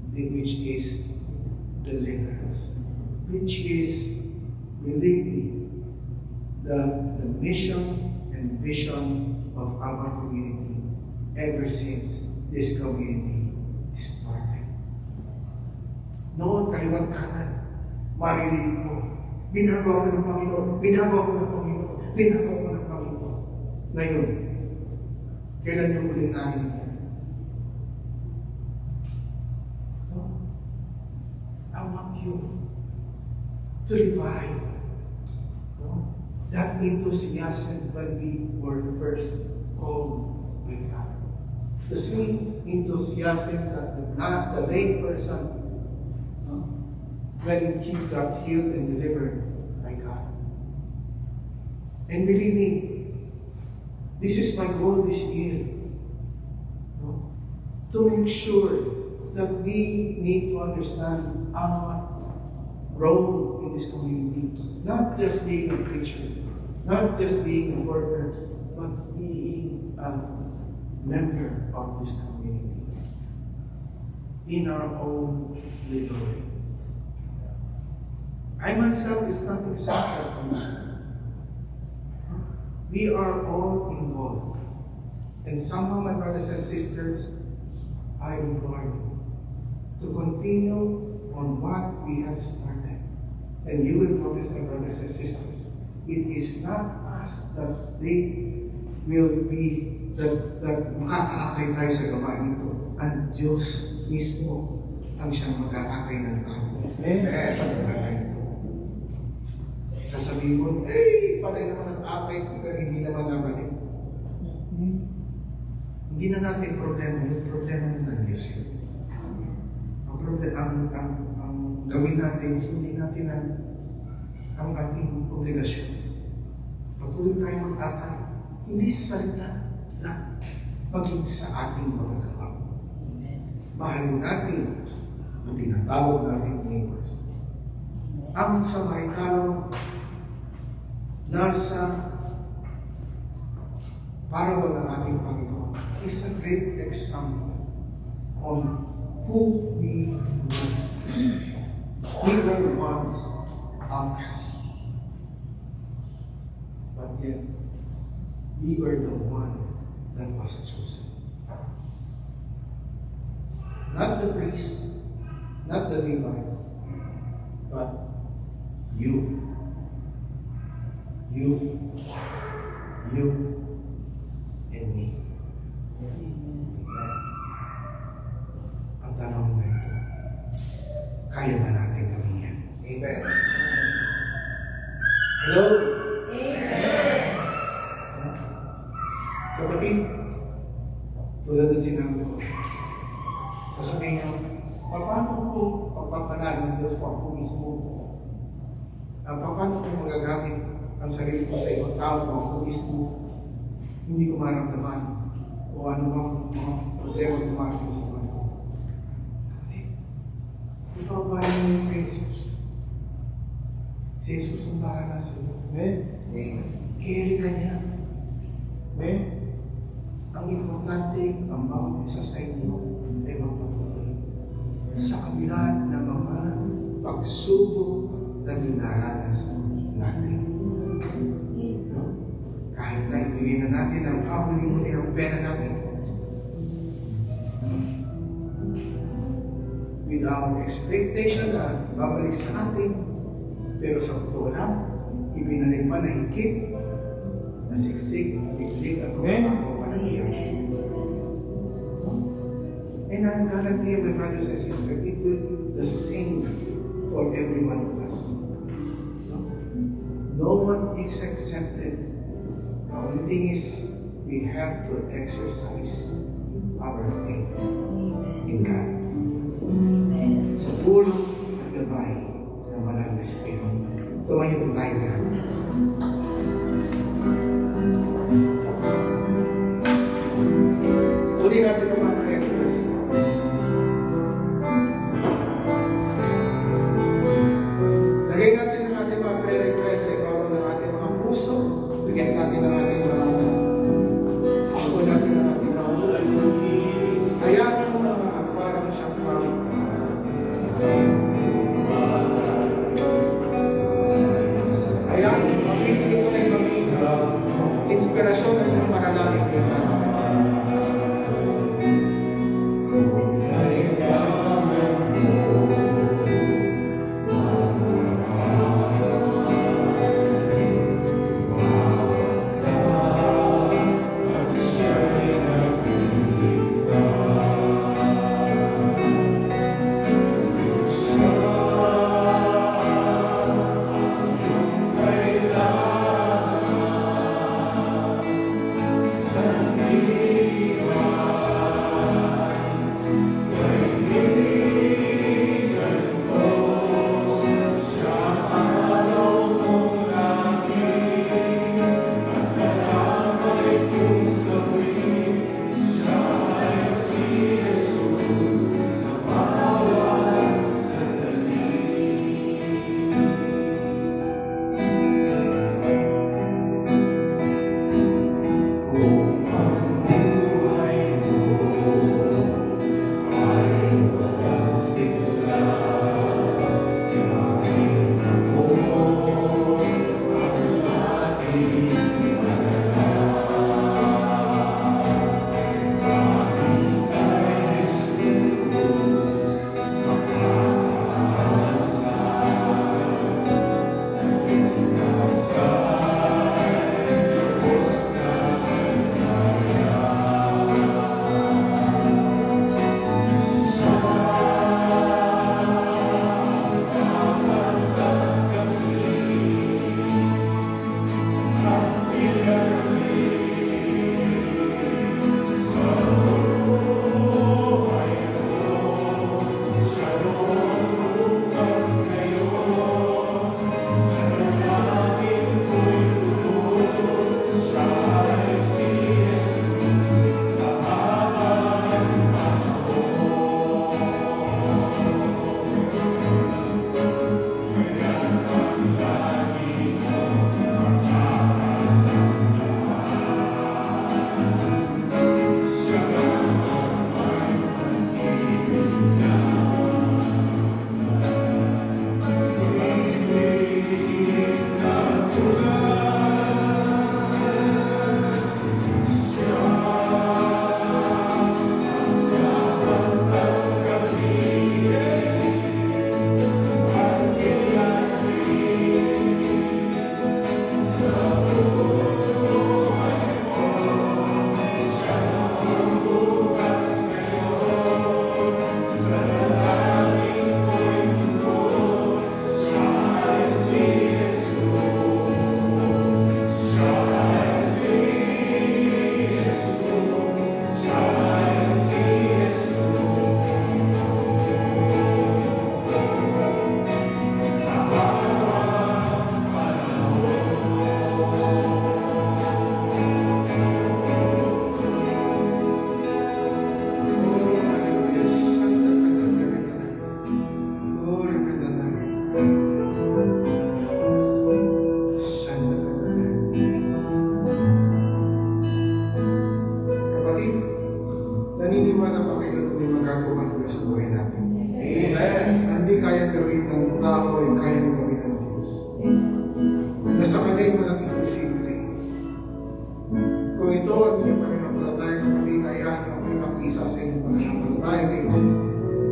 F: which is deliverance, which is, believe me, the mission and vision of our community ever since this community started. Noon, kaliwat kanan, maririnig mo, binagawa ko ng Panginoon, binagawa ko ng Panginoon, binagawa ko ng Panginoon. Ngayon, kailan yung muling narinig yan? No? I want you to revive that enthusiasm when we were first called by God. The same enthusiasm that the lame person when he got healed and delivered by God. And believe me, this is my goal this year. To make sure that we need to understand our role in this community. Not just being a preacher, not just being a worker, but being a member of this community in our own little way. I myself is not exempted from this. We are all involved. And somehow, my brothers and sisters, I implore you to continue on what we have started. And you will notice, my brothers and sisters, it is not us that they will be, that makakaakay tayo sa gawain ito. Ang Diyos mismo ang siyang mag-aakay ng tao sa gawain ito. Sasabihin mo, panay naman ang akay ko, pero hindi naman nabalik. Hindi na natin problema, yung problema na ng Diyos yun. Ang gawin natin, sundin natin ang ating obligasyon. Patuloy tayo mag-akay, hindi sa salita lang, maging sa ating mga gawa. Mahalin natin ang tinatawag natin neighbors. Ang Samaritano nasa parable ng ating Panginoon is a great example on who we were. We were once outcasts, but yet we were the one that was chosen. Not the priest, not the Levite, but you, and me. Ang tanong na ito, kaya ba natin gawin yan?
B: Amen.
F: Hello? Amen! Kapatid, tulad ng sinabi ko, sasabihin niyo, paano ko pagpapalag ng Diyos ko ako mismo? Paano ko magagamit ang sarili ko sa ibang tao o ako mismo? Hindi ko maramdaman. o ano bang mga problema dumarating sa buhay ko. Kapatid, ipapahin mo yung kay Jesus. Si Jesus ang bahala sa iyo. Carry ka niya. Ang importante, ang bawat isa sa inyo ay magpatuloy sa kabila ng mga pagsubok na dinaranas natin. No? Kahit na ibigay na natin ang huli ang pera natin, with our expectation na babalik sa atin, pero sa totoo lang, ibinalik pa na higit na siksik, biglig at ako pa ng iyak. And I'm guarantee you, my brothers and sisters, it will be the same for every one of us. No one is exempted. The only thing is, we have to exercise our faith in God. Sa tulong at gabay ng Banal na Espiritu. Tumayo po tayo na. Tuloy natin ang mga prayer requests. Lagay natin ang ating mga prayer requests sa ibabaw ng ating mga puso. Bigyan natin ang ating mga ako natin ang ating mga ulo. Hayaan ang mga parang siyang pangit. Hayaan, makitin ito ay maging inspirasyon at ng panalangin kita.
B: Sunday.
F: ito ang inyong pananampalataya, kapatid, hayaan niyo ako'y makisa sa inyong pananampalataya ngayon.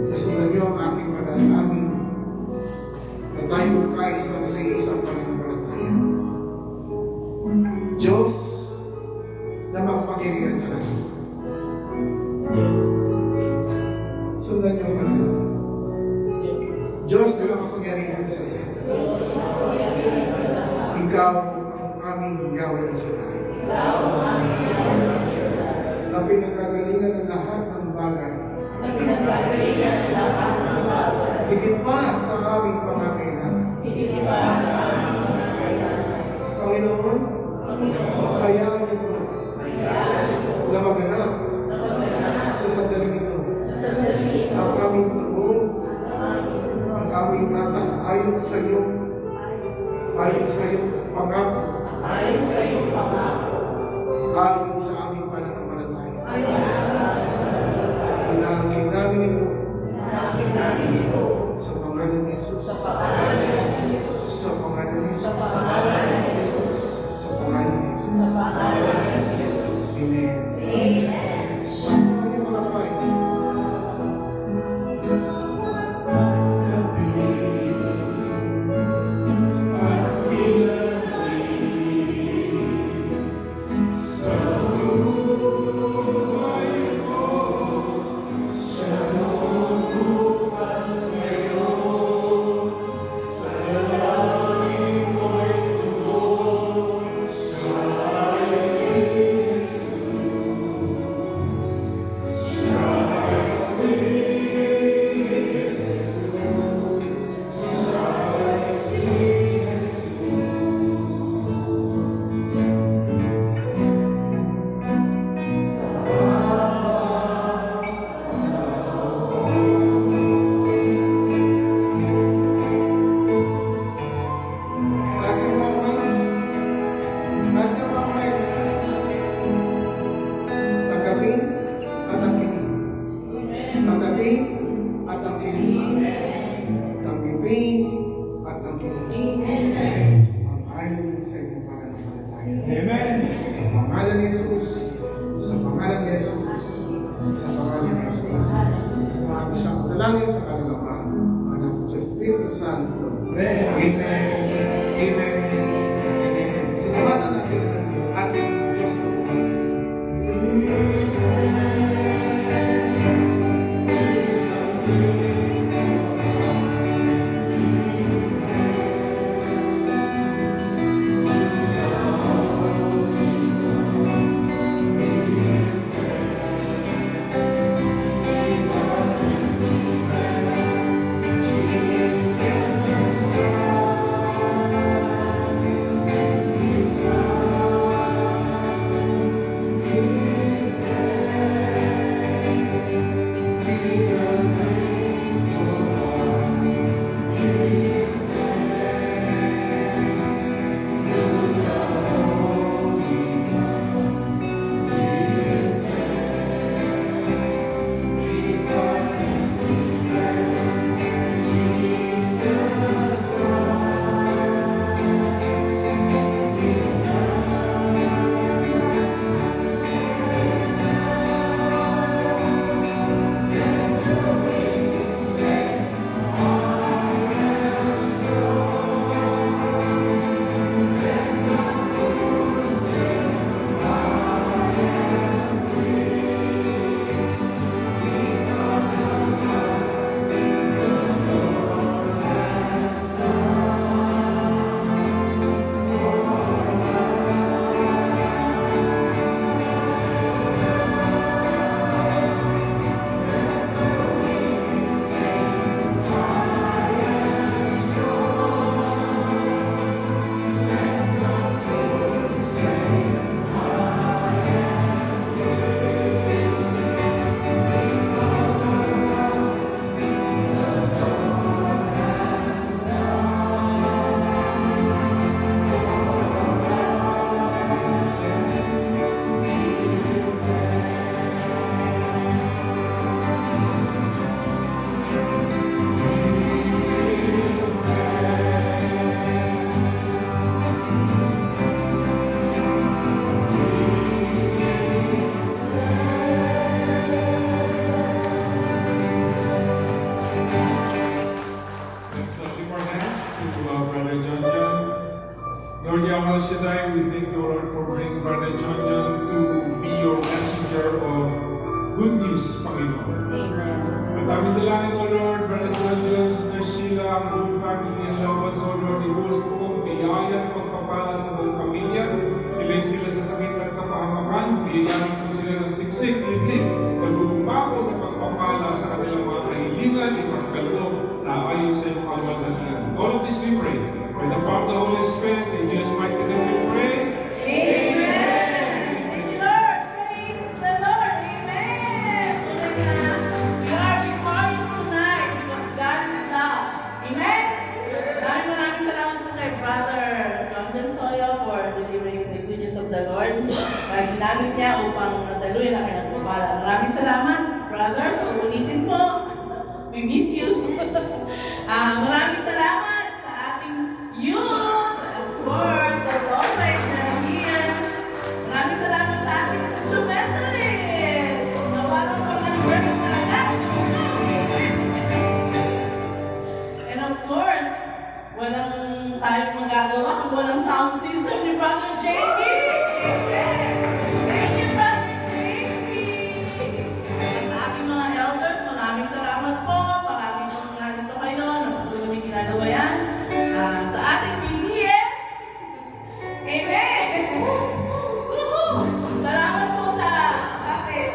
F: Nasundan niyo ang aking panalangin na tayo magkaisa sa isang pananampalataya. Diyos na makapangyarihan sa lahat. Sundan niyo ang panalangin. Diyos na makapangyarihan sa lahat. Ikaw ang aming Yahweh ang Shaddai. Na pinagkagalingan ng lahat ng bagay. Higit pa sa aming pangangailangan. Panginoon, hayaan niyo po na maganap sa sandaling ito ang aming tugon, ang aming nasa ayon sa iyong pangako, ayon sa aming pananampalataya. Inaangkin namin ito sa pangalan ni Jesus. Sa pangalan ni Jesus. Sa pangalan ni Jesus. Amen. Basta niyo mga pay. Sa pangalan ni Jesus, sa pangalan ni Jesus, sa pangalan ni Jesus. Ang isang dalangin sa kalagapan, anak ng Espiritu Santo. Amen. Amen. And amen. Sinawatan natin ang ating Diyos na buhay.
B: good news, Panginoon.
C: Amen.
B: At aming dalangin, O Lord, Brother John, Sister Sheila, ang whole family and loved ones, O Lord, ibuhos po kong biyaya at pagpapala sa buong pamilya. Ilig sila sa sakit at kapahamakan, biyayaan po sila ng siksik, liglig, nagugumako na pagpapala sa kanilang mga kahilingan, ipagkaloob na ayon sa iyong kalwalhatian. All of this we pray. By the power of the Holy Spirit, in Jesus' mighty name we pray.
A: Amen! Thank you, Lord! Praise the Lord! Amen! We are victorious tonight because God is love. Amen? Maraming salamat po kay Brother John Soyo for delivering the good news of the Lord. Ginamit niya upang nadaluin ang kanyang pagpapala. Maraming salamat, brothers. Ulitin po. We miss you. Maraming salamat sa ating youth. Of course, as always, they're here. Maraming salamat sa ating instrumentalist. Nawalan pang anniversary talaga. And of course, walang tayong magagawa kung walang sound system ni Brother JP. Thank you, Brother JP. At sa ating mga elders, maraming salamat po. Parating po nandito kayo. Napatuloy kami ginagawa yan. Sa ating PBS. Amen. Woohoo! Salamat po sa akin.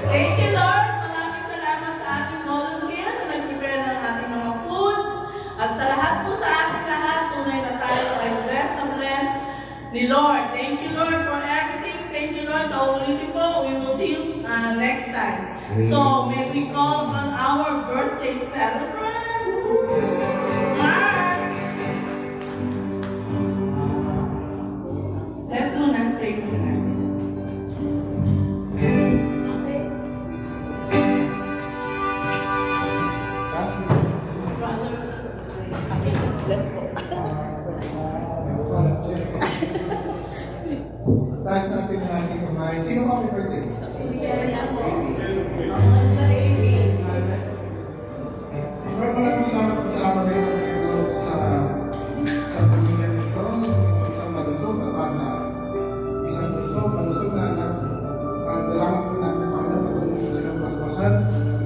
A: Thank you, Lord. Maraming salamat sa ating volunteers na nag-prepare ng ating mga foods. At sa lahat po sa ating lahat, tunay na tayo ay blessed na blessed ni Lord. Thank you, Lord, for everything. Thank you, Lord. Sa ulitin po, we will see you next time. So, may we call on our birthday celebrant? Mark! Let's muna pray muna. Okay. Brother, okay, let's go.
F: Taas natin ang ating kamay. Sino ba may birthday? Maraming salamat po sa amin ngayon sa pamilya nito. Isang malusog na bata. Isang malusog na anak. At dalangin po natin, Panginoon, patuloy po silang basbasan.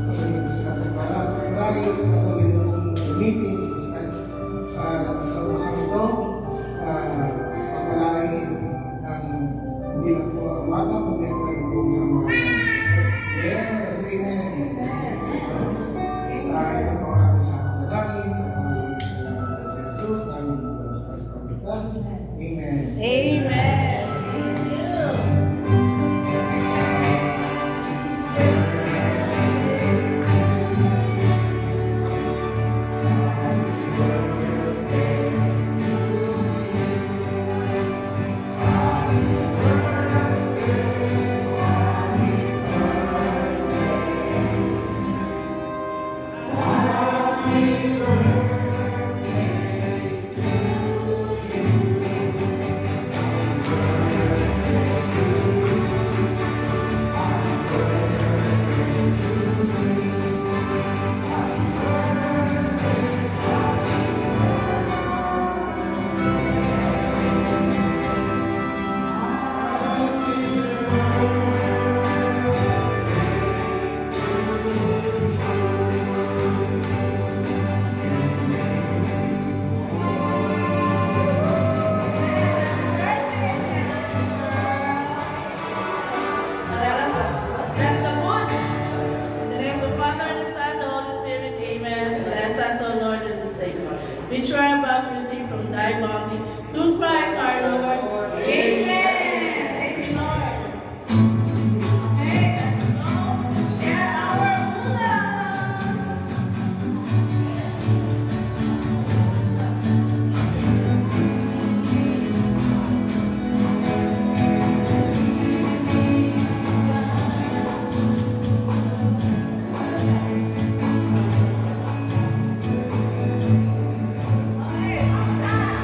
F: Patuloy po silang pagpalaan. Lagi patuloy po meetings at sa usang ito. Pagpalain ang hindi lang po ang bata, kundi ang pagpapong sa mga yes, amen. Ito po ang ating sa dalangin sa Panginoon sa Jesus, namin po sa pagpapaglas. Amen.
A: Amen. Thank you. That's the one. In the name of the Father, the Son, the Holy Spirit, amen. Bless us, O Lord, and the Savior. Which we are about to receive from thy bounty. Through Christ our Lord. Amen. Thank you, Lord. Okay, let's go. Share our Buddha. Okay, one time.